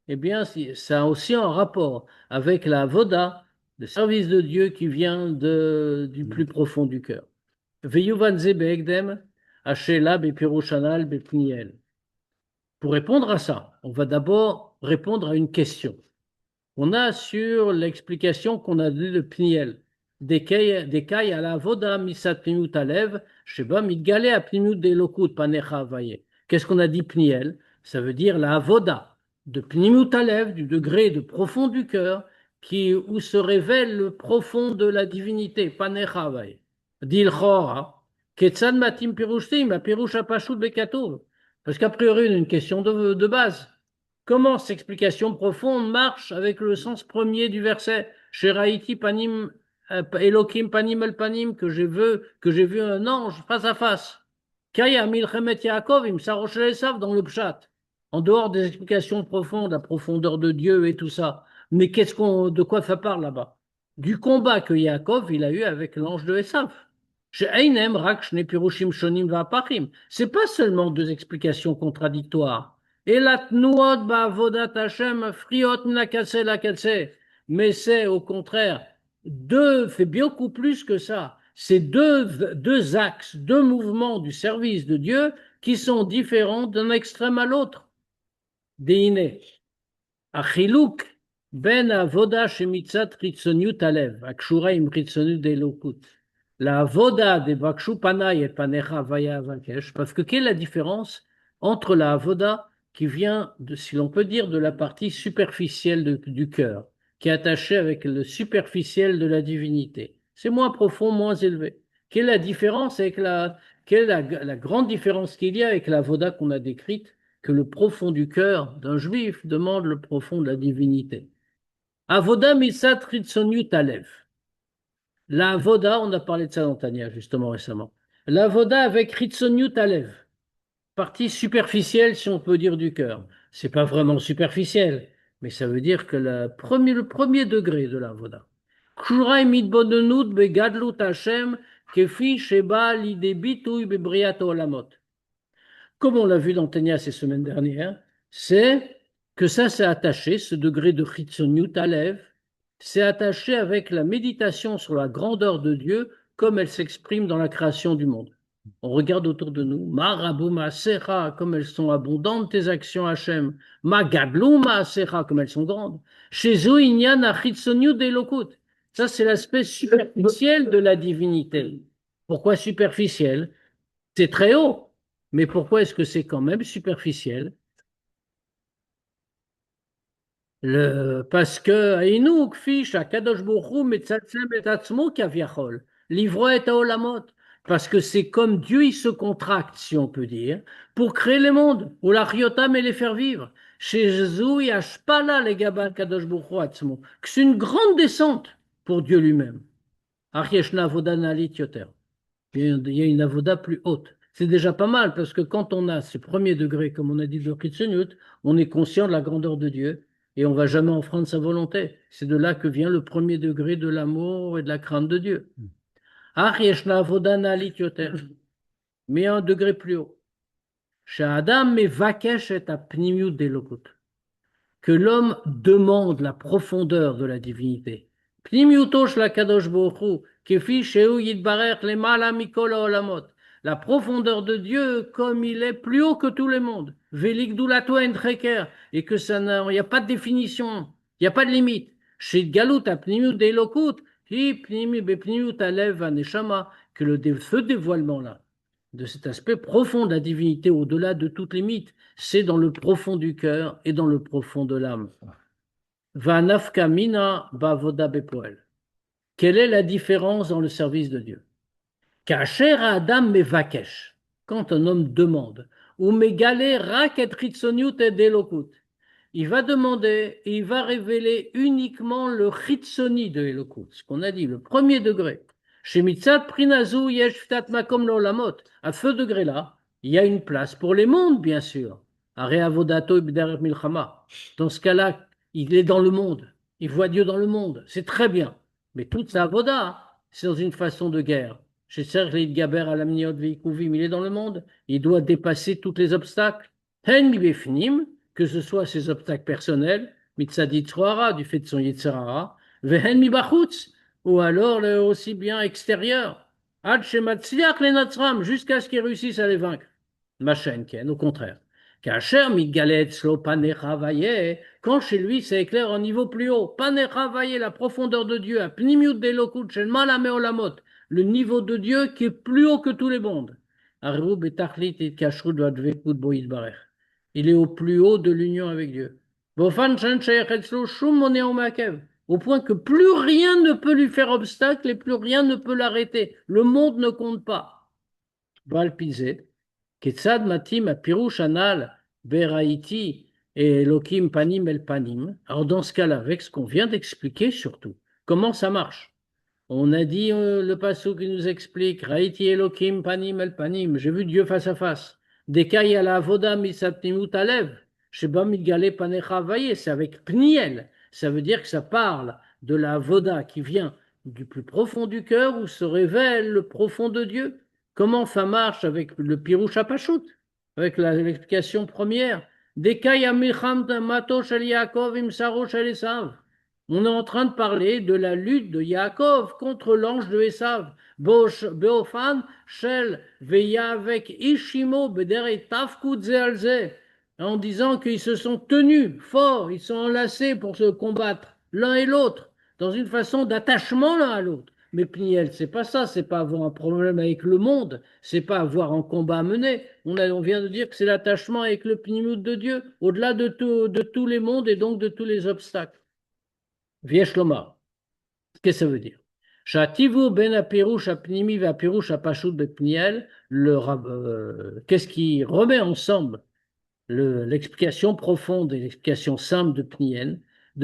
eh bien, ça a aussi un rapport avec la Voda, le service de Dieu qui vient du plus profond du cœur. Veyuvan Zebegdem, Hashela Bepirushanal Bepniel. Pour répondre à ça, on va d'abord répondre à une question. On a sur l'explication qu'on a donnée de Pniel. Des cailles à la voda misat pnimiut alev, sheba mitgale à pnimiut delokut panecha avaye. Qu'est-ce qu'on a dit Pniel? Ça veut dire la voda de pnimiut alev, du degré de profond du cœur, où se révèle le profond de la divinité, panecha avaye. Dil chora, ketzad matim pirushtim, a pirush apashut bekatov. Parce qu'a priori, une question de base. Comment cette explication profonde marche avec le sens premier du verset Sheraïti panim Elokim panim el panim, que j'ai vu un ange face à face. Kaya milchemet Yaakov im saroshel esav dans le pshat. En dehors des explications profondes, la profondeur de Dieu et tout ça. Mais de quoi ça parle là-bas? Du combat que Yaakov il a eu avec l'ange de Esav. C'est pas seulement deux explications contradictoires. Et la tnuot ba'avodat Hashem friot min hakatse lakatse. Mais c'est au contraire fait beaucoup plus que ça. C'est deux axes, deux mouvements du service de Dieu qui sont différents d'un extrême à l'autre. Deine, achiluk ben avoda shemitzat chitzoniut alev, akshura im chitzoniut delokut. La avoda de bakshu panay et panecha vaya vakesh, parce que quelle est la différence entre la avoda qui vient, si l'on peut dire, de la partie superficielle du cœur, qui est attachée avec le superficiel de la divinité. C'est moins profond, moins élevé. Quelle est la différence avec quelle est la grande différence qu'il y a avec la avoda qu'on a décrite, que le profond du cœur d'un juif demande le profond de la divinité. Avoda misat ritzoniut alev. La avoda, on a parlé de ça dans Tania justement récemment. La avoda avec ritzoniut alev, partie superficielle si on peut dire du cœur. C'est pas vraiment superficiel, mais ça veut dire que le premier degré de la avoda. Kshura mitbonenut begadlut Hashem kefi sheba lidei bitui bebriat olamot. Comme on l'a vu dans Tania ces semaines dernières, c'est que ça s'est attaché, ce degré de Chitzoniut Alev, c'est attaché avec la méditation sur la grandeur de Dieu comme elle s'exprime dans la création du monde. On regarde autour de nous, Marabou Maasecha, comme elles sont abondantes tes actions Hachem, Magablou Maasecha, comme elles sont grandes, Shezu Inyan Chitzoniut Delokut. Ça, c'est l'aspect superficiel de la divinité. Pourquoi superficiel? C'est très haut. Mais pourquoi est-ce que c'est quand même superficiel? Parce que Haïnou, Kfish, Akadosh Baruch Hu, Metzatzem et Atzmo, Kaviachol, Livro et Olamot. Parce que c'est comme Dieu, il se contracte, si on peut dire, pour créer les mondes, ou la Riotam et les faire vivre. Chez Jésus, Yashpala, les Gabal Kadosh Baruch Hu, Atzmo. Que c'est une grande descente pour Dieu lui-même. Arieshna Avodanali Yoter. Il y a une avoda plus haute. C'est déjà pas mal parce que quand on a ce premier degré, comme on a dit de Chitzoniut, on est conscient de la grandeur de Dieu et on va jamais enfreindre sa volonté. C'est de là que vient le premier degré de l'amour et de la crainte de Dieu. Mais un degré plus haut. Que l'homme demande la profondeur de la divinité. La profondeur de Dieu comme il est plus haut que tous les mondes. Et que ça il n'y a pas de définition, il n'y a pas de limite. Que ce dévoilement-là, de cet aspect profond de la divinité au-delà de toute limite, c'est dans le profond du cœur et dans le profond de l'âme. Vanafka mina bavoda bepoel. Quelle est la différence dans le service de Dieu? Kacher Adam mevakesh, quand un homme demande, ou megale raket ritzoniut et delokut, il va demander et il va révéler uniquement le ritzoni de Elokut, ce qu'on a dit, le premier degré. Chez Mitzat Prinazu yesh ftat makom lolamot, à ce degré-là, il y a une place pour les mondes, bien sûr. Are avodato ibdarer milchama. Dans ce cas-là, il est dans le monde, il voit Dieu dans le monde, c'est très bien. Mais toute sa avoda, c'est dans une façon de guerre. Chez Serge Gaber à l'amniot veikuvim, il est dans le monde, il doit dépasser tous les obstacles. Hen mi befnim, que ce soit ses obstacles personnels, mitzadit tzroara, du fait de son yitzhara, vehen mi bachutz, ou alors aussi bien extérieur, ad shematzliach le natzram, jusqu'à ce qu'il réussisse à les vaincre. Machen ken, au contraire. Kacher mitgalet slo panechavaye, quand chez lui c'est éclair au niveau plus haut, panechavaye, la profondeur de Dieu, à pnimiut delokut shel malame olamot, le niveau de Dieu qui est plus haut que tous les mondes. Arihu betachlit et kashrut vadvekut bo yitbarech. Il est au plus haut de l'union avec Dieu. Au point que plus rien ne peut lui faire obstacle et plus rien ne peut l'arrêter. Le monde ne compte pas. Valpizé, Ketsad Matim a Pirouche Anal, Beraiti et Elohim Panim El Panim. Alors dans ce cas-là, avec ce qu'on vient d'expliquer surtout, comment ça marche? On a dit le passage qui nous explique Raiti Elohim Panim El Panim, j'ai vu Dieu face à face. Des cas, il y a la Avoda Misaptimut Alev, Sheba Migale Panecha Vaye, c'est avec Pniel. Ça veut dire que ça parle de la Avoda qui vient du plus profond du cœur où se révèle le profond de Dieu. Comment ça marche avec le Pirouche Apashut, avec l'explication première? Dekaya milcham mato shel Yaakov im saro shel Esav. On est en train de parler de la lutte de Yaakov contre l'ange de Esav. Beofan shel veya avec Ishimo bedere tafkud ze al ze. En disant qu'ils se sont tenus forts, ils sont enlacés pour se combattre l'un et l'autre, dans une façon d'attachement l'un à l'autre. Mais Pniel, c'est pas ça, c'est pas avoir un problème avec le monde, c'est pas avoir un combat à mener. On vient de dire que c'est l'attachement avec le pnimut de Dieu, au-delà de tous les mondes et donc de tous les obstacles. Viesh Lomar. Qu'est-ce que ça veut dire? Shativu ben apirouche apnimi va apirouche apashut bepniel, qu'est-ce qui remet ensemble l'explication profonde et l'explication simple de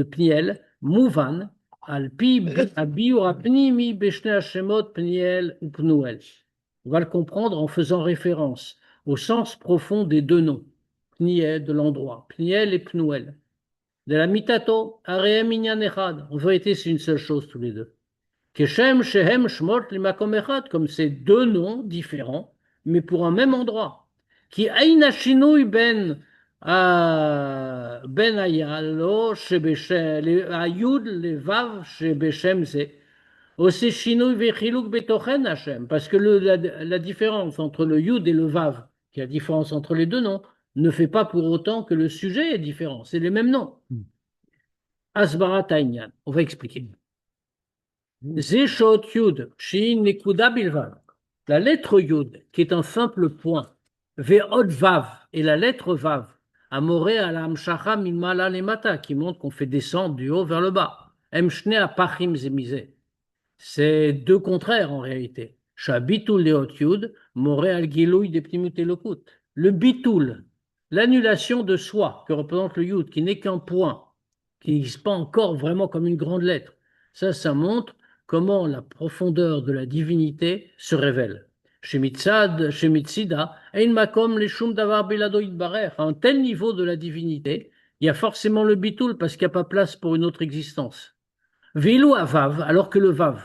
Pniel, Mouvan, Alpi, Abiur, Apnimi, Beshne Hashemot, Pniel ou Pnuel. On va le comprendre en faisant référence au sens profond des deux noms, Pniel de l'endroit, Pniel et Pnuel. De la mitato, Areem Inyan Echad. En vérité, c'est une seule chose tous les deux. Keshem, Shehem, Shmot, Limakom Echad, comme c'est deux noms différents, mais pour un même endroit. כי אין השינוי בין היוד לוו שבשם זה, עושה שינוי וחילוק בתוכן השם, parce que la différence entre le yud et le vav, qui est la différence entre les deux noms, ne fait pas pour autant que le sujet est différent, c'est les mêmes noms. Asbarat Aïnyan, on va expliquer. Zeshot yud, shi nekuda bilvav, la lettre yud, qui est un simple point, Ve'od vav, et la lettre vav, amoré à la amshacha milmala lemata, qui montre qu'on fait descendre du haut vers le bas. Emshne apachim zemizé. C'est deux contraires en réalité. Shabitul leot yud, moré al gilouy de pnimut elokut. Le bitul, l'annulation de soi que représente le yud, qui n'est qu'un point, qui n'existe pas encore vraiment comme une grande lettre. Ça montre comment la profondeur de la divinité se révèle. Shemitzida, Ein Makom Leshum Davar Bilado Itbarer, à un tel niveau de la divinité, il y a forcément le bitoul parce qu'il n'y a pas place pour une autre existence. Vilu Avav, alors que le Vav,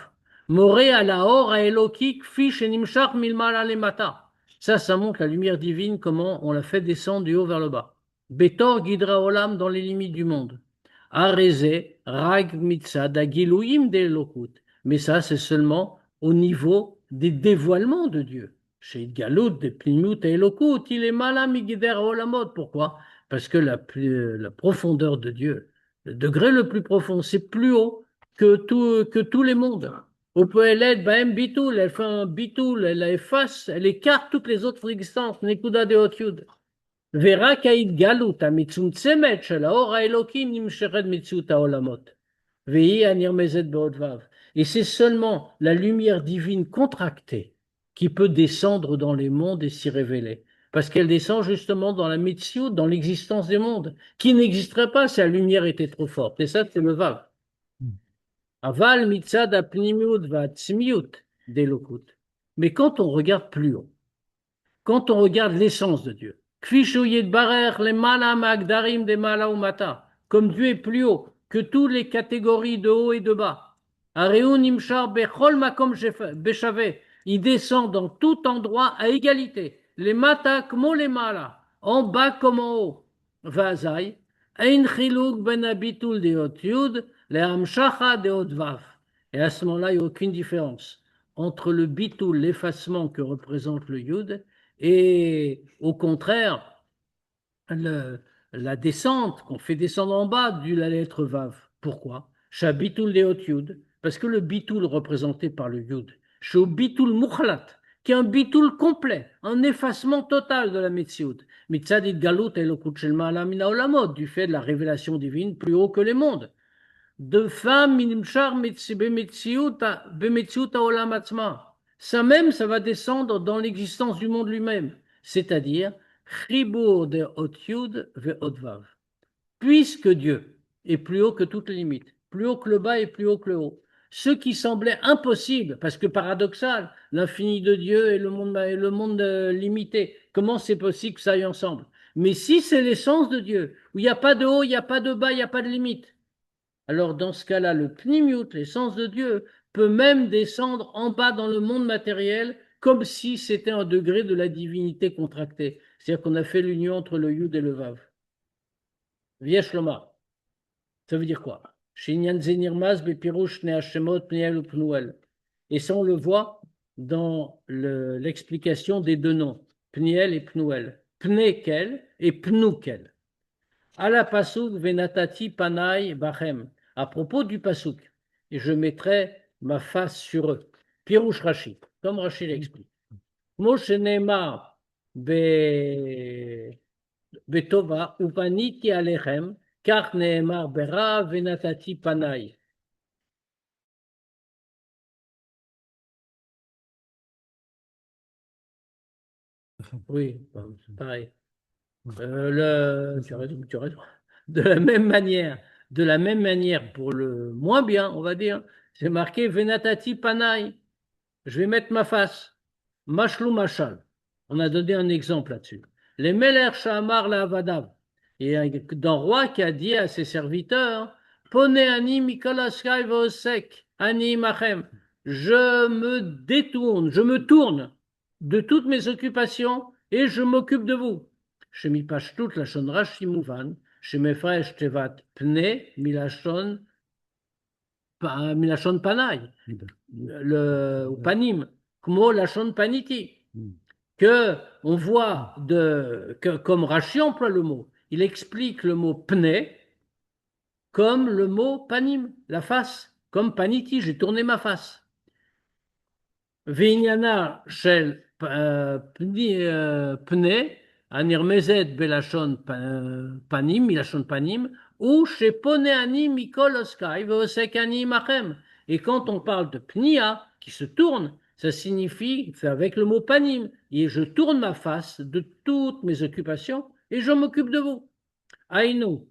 Moré à la Or à Elokik, Fish et Nimshach Milmala Lemata. Ça montre la lumière divine, comment on la fait descendre du haut vers le bas. Betor Gidra Olam dans les limites du monde. Areze, Rag Mitzad, Agilouim de Elokut. Mais ça, c'est seulement au niveau des dévoilements de Dieu. Chez Galout, des Plimut et Elokut, il est malam Gider Olamot. Pourquoi? Parce que la profondeur de Dieu, le degré le plus profond, c'est plus haut que tous les mondes. Au Poelet, Baem Bitoul, elle fait un Bitoul, elle efface, elle écarte toutes les autres existences. Nekuda de Otyud. Vera Kaïd Galout, Amitzum Tsemet, Shelaor Elokim, Nimshered Mitzut Olamot. Vei Anirmezet Beodvav. Et c'est seulement la lumière divine contractée qui peut descendre dans les mondes et s'y révéler. Parce qu'elle descend justement dans la Mitzvot, dans l'existence des mondes, qui n'existerait pas si la lumière était trop forte. Et ça, c'est le Vav. Aval Mitzad Apnimiut Vatzmiut Delokut. Mais quand on regarde plus haut, quand on regarde l'essence de Dieu, comme Dieu est plus haut que toutes les catégories de haut et de bas, il descend dans tout endroit à égalité. Les mata comme les mala, en bas comme en haut. Vazai, ein chiluk ben abitul de hot yud, le hamshacha de hot vav. Et à ce moment-là, il n'y a aucune différence entre le bitul, l'effacement que représente le yud, et au contraire, la descente qu'on fait descendre en bas de la lettre vav. Pourquoi? Shabitul de hot yud. Parce que le bitoul représenté par le yud, c'est au bitoul mukhlat, qui est un bitoul complet, un effacement total de la metsiout. Mitzadit galut elokut shel ma'ala min haolamot, du fait de la révélation divine plus haut que les mondes. De femme minimshar bemetsiout haolam atzma. Ça même, ça va descendre dans l'existence du monde lui-même, c'est-à-dire chibur de hot yud ve hot vav. Puisque Dieu est plus haut que toutes les limites, plus haut que le bas et plus haut que le haut. Ce qui semblait impossible, parce que paradoxal, l'infini de Dieu et le monde limité, comment c'est possible que ça aille ensemble? Mais si c'est l'essence de Dieu, où il n'y a pas de haut, il n'y a pas de bas, il n'y a pas de limite, alors dans ce cas-là, le pnimiut, l'essence de Dieu, peut même descendre en bas dans le monde matériel, comme si c'était un degré de la divinité contractée. C'est-à-dire qu'on a fait l'union entre le yud et le vav. Viesh Lomar. Ça veut dire quoi? Shinyan Zenirmas Bepirouche Neashemot Pniel ou Pnuel. Et ça, on le voit dans l'explication des deux noms, Pniel et Pnuel. Pnekel et Pnukel. Ala Pasuk Venatati Panai Bachem. À propos du Pasuk. Et je mettrai ma face sur eux. Pirouche Rashi, comme Rashi l'explique. Moshe Neymar Betova Upaniti Alechem. Car Neemar Bera Venatati Panai. Oui, pareil. Tu as raison, tu as raison. De la même manière, pour le moins bien, on va dire, c'est marqué Venatati Panai. Je vais mettre ma face. Mashlou Mashal. On a donné un exemple là-dessus. Les Meler Shamar la Avadav. Et d'un roi qui a dit à ses serviteurs, Pone ani Mikolaskai Vosek, ani Machem. Je me détourne, je me tourne de toutes mes occupations et je m'occupe de vous. Shemi Pashtut Lashon Rashi Mouvan, Shemi Fresh Tevat Pne Milashon Panai, le Panim, Kmo Lashon Paniti, que on voit comme Rashi emploie le mot, il explique le mot Pne comme le mot Panim, la face, comme Paniti, j'ai tourné ma face. Vinyana shel Pne, Anirmezet Belashon Panim, Milashon Panim, ou chez Poneani Mikol Oskai, Veosekani Machem. Et quand on parle de Pnia, qui se tourne, ça signifie, c'est avec le mot Panim, et je tourne ma face de toutes mes occupations et je m'occupe de vous. Aïnou.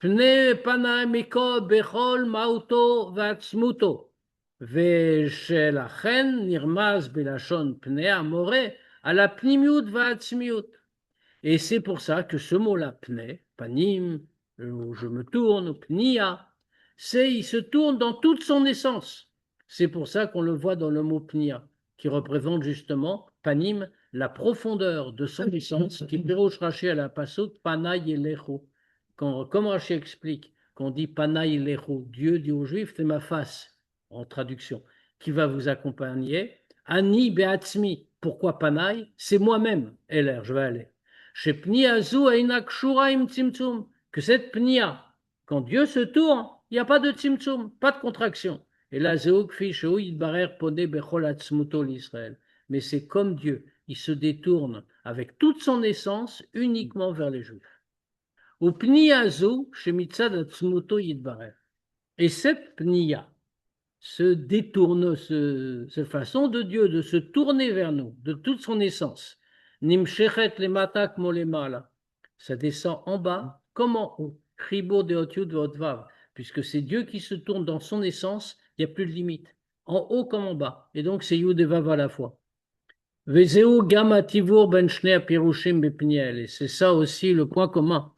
Pne Pana Miko Bechol Mauto Vatsmuto. ושלכן נרמז בלשון פני המורה על הפנימיות והעצמיות. Et c'est pour ça que ce mot-là, pne, panim, où je me tourne, pnia, il se tourne dans toute son essence. C'est pour ça qu'on le voit dans le mot pnia, qui représente justement, panim, la profondeur de son essence, qui pirouche Rashi à la pasuk, panay elecho. Comme Rashi explique, quand on dit panay elecho, Dieu dit aux Juifs, c'est ma face, en traduction, qui va vous accompagner. Ani beatzmi, pourquoi panay? C'est moi-même, Eler, je vais aller. Chez Pnia Zu Einak Shuraim Tzimtzum, que cette Pnia, quand Dieu se tourne, il n'y a pas de Tzimtzum, pas de contraction. Et là, Zeuk Fish, Barer Pone Bechol Atzmuto l'Israël. Mais c'est comme Dieu, il se détourne avec toute son essence uniquement vers les Juifs. Ou Pnia Zu, chez Mitzad Atzmuto Yidbarer. Et cette Pnia se détourne, cette façon de Dieu de se tourner vers nous, de toute son essence. Nimshechet le matak molemala. Ça descend en bas comme en haut. Kribo de otyud votvav. Puisque c'est Dieu qui se tourne dans son essence, il n'y a plus de limite. En haut comme en bas. Et donc c'est yud et vav à la fois. Vezeu gam tivur ben shnei pirushim bepniel. Et c'est ça aussi le point commun.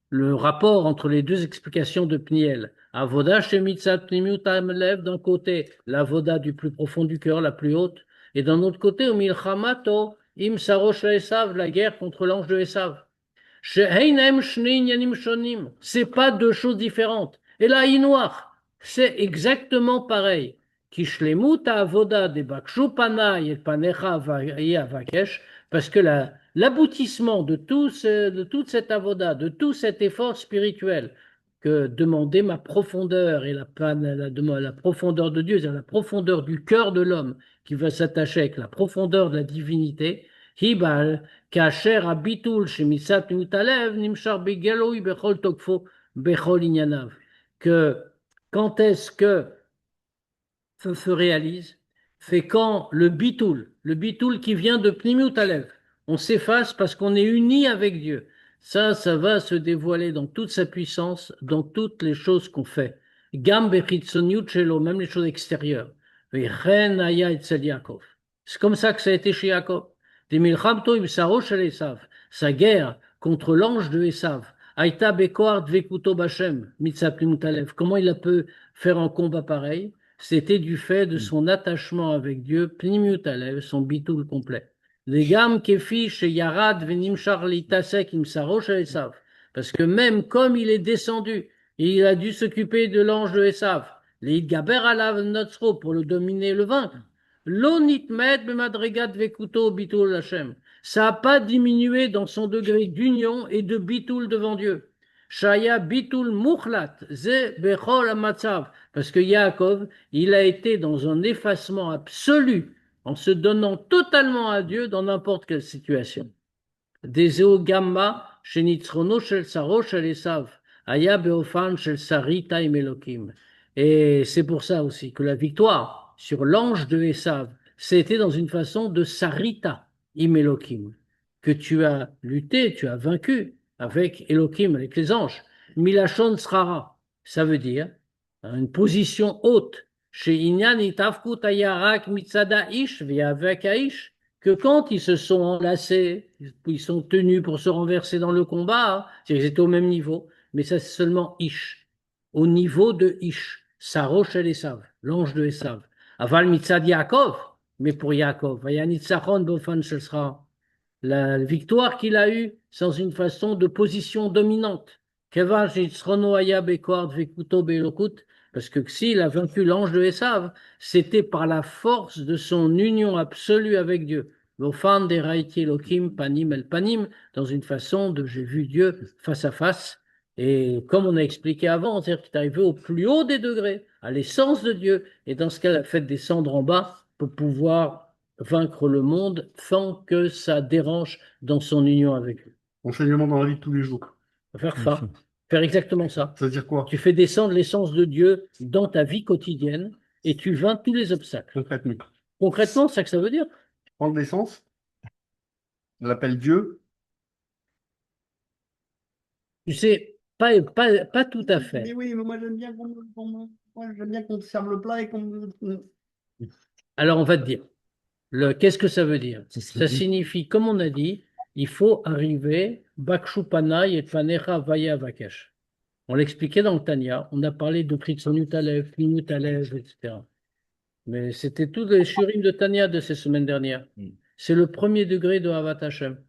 Le rapport entre les deux explications de Pniel. Avoda shemitzat pnimiut amlev d'un côté, l'avoda du plus profond du cœur, la plus haute, et d'un autre côté, au milchamato im sarosh Esav, la guerre contre l'ange de Esav. Sheheinem shnei inyanim shonim, c'est pas deux choses différentes. Et là, noir, c'est exactement pareil. Kishlemut avoda de bakshu panay et panecha vakesh, parce que l'aboutissement de toute cette avoda, de tout cet effort spirituel que demander ma profondeur et la profondeur de Dieu, c'est la profondeur du cœur de l'homme qui va s'attacher avec la profondeur de la divinité, hibal kacher abitul shemisat mutalev nimshar begeloi bechol tokfo bechol inyanav, que quand est-ce que ça se réalise? C'est quand le bitoul qui vient de Pnimiut Alev, on s'efface parce qu'on est uni avec Dieu. Ça va se dévoiler dans toute sa puissance, dans toutes les choses qu'on fait. Gam bechitzoniut shelo, même les choses extérieures. Vechen aya etzel Yaakov. C'est comme ça que ça a été chez Yaakov. Des milchamto ibsaro shel Esav. Sa guerre contre l'ange de Esav. Aïta bekoar dvekuto bashem, mitzah Pnimiut Alev. Comment il a pu faire un combat pareil? C'était du fait de son attachement avec Dieu, Pnimiut Alev, son bitoul complet. Les gammes kefi chez Yarad venim charli tasek im sarosh Esav. Parce que même comme il est descendu, il a dû s'occuper de l'ange de Esav, les Gaber alav notzro pour le dominer et le vaincre. L'onitmet bemadregat vekuto bitul Hashem. Ça n'a pas diminué dans son degré d'union et de bitul devant Dieu. Shaya bitul muchlat, ze bechol amatzav. Parce que Yaakov, il a été dans un effacement absolu en se donnant totalement à Dieu dans n'importe quelle situation. Deseo gamma shenitzrono shel saro shel Esav, aya beofan shel sarita im Elokim. Et c'est pour ça aussi que la victoire sur l'ange de Esav, c'était dans une façon de sarita im Elokim, que tu as lutté, tu as vaincu avec Elokim, avec les anges. Milachon srara, ça veut dire une position haute. Chez Inyan itafkut ayarak mitzada ish ve'avek aish, que quand ils se sont enlacés, ils sont tenus pour se renverser dans le combat, c'est-à-dire qu'ils étaient au même niveau, mais ça c'est seulement Ish, au niveau de Ish, Sarosh el Esav, l'ange de Esav. Aval mitzad Yaakov, mais pour Yaakov, Vayanitzachon bofan shel Sra, la victoire qu'il a eue sans une façon de position dominante. Kevash yitzrono haya bekord vekuto beelokut, parce que s'il a vaincu l'ange de Esav, c'était par la force de son union absolue avec Dieu. L'ofan de Raiti Elohim panim el panim, dans une façon de j'ai vu Dieu face à face. Et comme on a expliqué avant, c'est-à-dire qu'il est arrivé au plus haut des degrés, à l'essence de Dieu, et dans ce cas, il a fait descendre en bas pour pouvoir vaincre le monde sans que ça dérange dans son union avec lui. Enseignement dans la vie de tous les jours. Faire ça, faire exactement ça. Ça veut dire quoi? Tu fais descendre l'essence de Dieu dans ta vie quotidienne et tu vaincs tous les obstacles. Concrètement. Concrètement, c'est ça que ça veut dire. Prendre l'essence, l'appelle Dieu. Tu sais, pas tout à Mais fait. oui, mais moi j'aime bien moi, j'aime bien qu'on te serve le plat et qu'on me. Alors, on va te dire, qu'est-ce que ça veut dire? Ça Ça serait dit. signifie, comme on a dit, il faut arriver Bakshupana et Fanecha Vaya Vakesh. On l'expliquait dans le Tanya, on a parlé de Kritsonut Alev, Linut Alev, etc. Mais c'était tous les shurim de Tanya de ces semaines dernières. C'est le premier degré de Havat Hashem.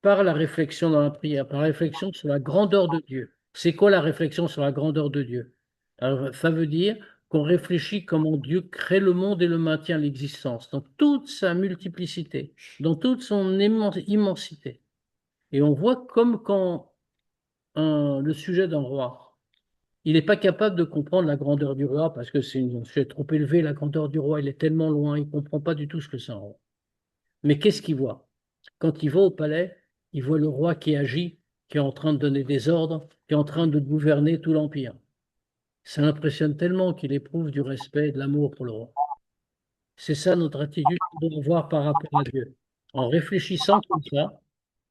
Par la réflexion dans la prière, par la réflexion sur la grandeur de Dieu. C'est quoi la réflexion sur la grandeur de Dieu? Alors, ça veut dire qu'on réfléchit comment Dieu crée le monde et le maintient l'existence, dans toute sa multiplicité, dans toute son immensité. Et on voit comme quand le sujet d'un roi, il n'est pas capable de comprendre la grandeur du roi parce que c'est un sujet trop élevé, la grandeur du roi, il est tellement loin, il ne comprend pas du tout ce que c'est un roi. Mais qu'est-ce qu'il voit? Quand il va au palais, il voit le roi qui agit, qui est en train de donner des ordres, qui est en train de gouverner tout l'empire. Ça l'impressionne tellement qu'il éprouve du respect et de l'amour pour le roi. C'est ça notre attitude qu'on doit avoir par rapport à Dieu. En réfléchissant comme ça,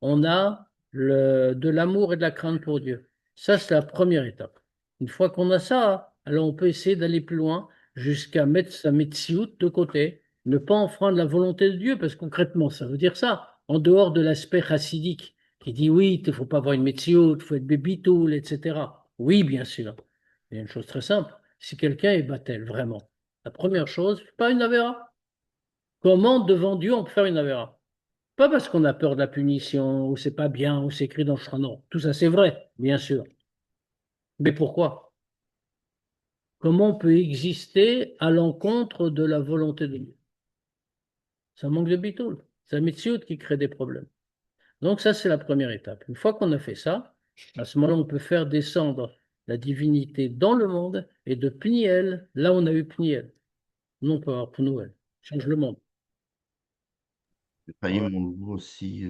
on a de l'amour et de la crainte pour Dieu. Ça, c'est la première étape. Une fois qu'on a ça, alors on peut essayer d'aller plus loin jusqu'à mettre sa metsiout de côté, ne pas enfreindre la volonté de Dieu, parce que concrètement, ça veut dire ça, en dehors de l'aspect chassidique, qui dit oui, il ne faut pas avoir une metsiout, il faut être bébitoul, etc. Oui, bien sûr. Il y a une chose très simple, si quelqu'un est battel, vraiment, la première chose, pas une avéra. Comment devant Dieu on peut faire une avéra? Pas parce qu'on a peur de la punition, ou c'est pas bien, ou c'est écrit dans le Shulchan Aruch. Tout ça, c'est vrai, bien sûr. Mais pourquoi? Comment on peut exister à l'encontre de la volonté de Dieu? Ça manque de bitoul. C'est la mitzvot qui crée des problèmes. Donc ça, c'est la première étape. Une fois qu'on a fait ça, à ce moment-là, on peut faire descendre la divinité dans le monde et de Pniel, là on a eu Pniel. Non, on peut avoir Pnouel. Change le monde. Ephraïm, on voit aussi,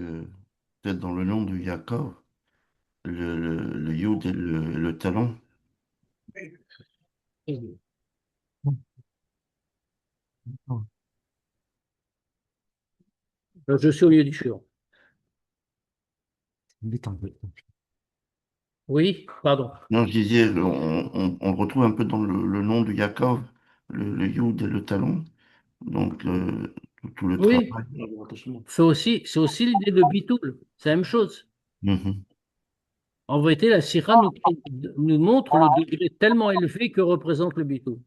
peut-être dans le nom de Yaakov, le Yod et le talon. Je suis au milieu du chur. Vite un peu. Oui, pardon. Non, je disais, on le retrouve un peu dans le nom de Yaakov, le Yod et le talon. Donc, tout le Oui, travail. c'est aussi l'idée de bitoul. C'est la même chose. Mhm. En vérité, la sira nous montre le degré tellement élevé que représente le bitoul.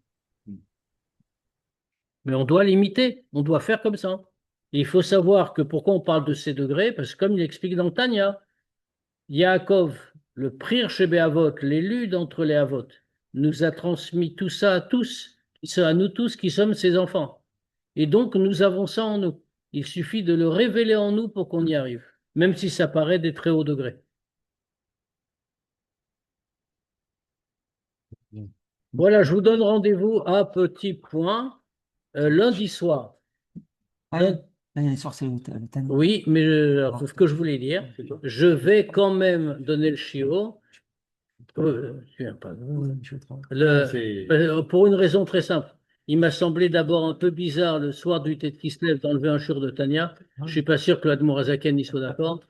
Mais on doit l'imiter, on doit faire comme ça. Et il faut savoir que pourquoi on parle de ces degrés, parce que comme il explique dans Tanya, Yaakov, le Prir chez Avot, l'élu d'entre les Avot, nous a transmis tout ça à tous, à nous tous qui sommes ses enfants. Et donc, nous avons ça en nous. Il suffit de le révéler en nous pour qu'on y arrive, même si ça paraît des très hauts degrés. Voilà, je vous donne rendez-vous à petit point lundi soir. Ah, Lun- lundi soir, c'est le Tani. Oui, mais alors, ce que je voulais dire, je vais quand même donner le chiot. Je viens pas. Pour une raison très simple. Il m'a semblé d'abord un peu bizarre le soir du Tet Kislev d'enlever un shiur de Tania. Je ne suis pas sûr que l'Admour Azaken y soit d'accord.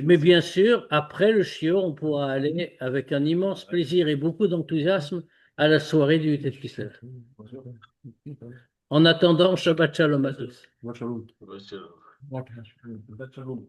Mais bien sûr, après le shiur, on pourra aller avec un immense plaisir et beaucoup d'enthousiasme à la soirée du Tet Kislev. En attendant, Shabbat Shalom à tous. Shabbat shalom. Shabbat shalom.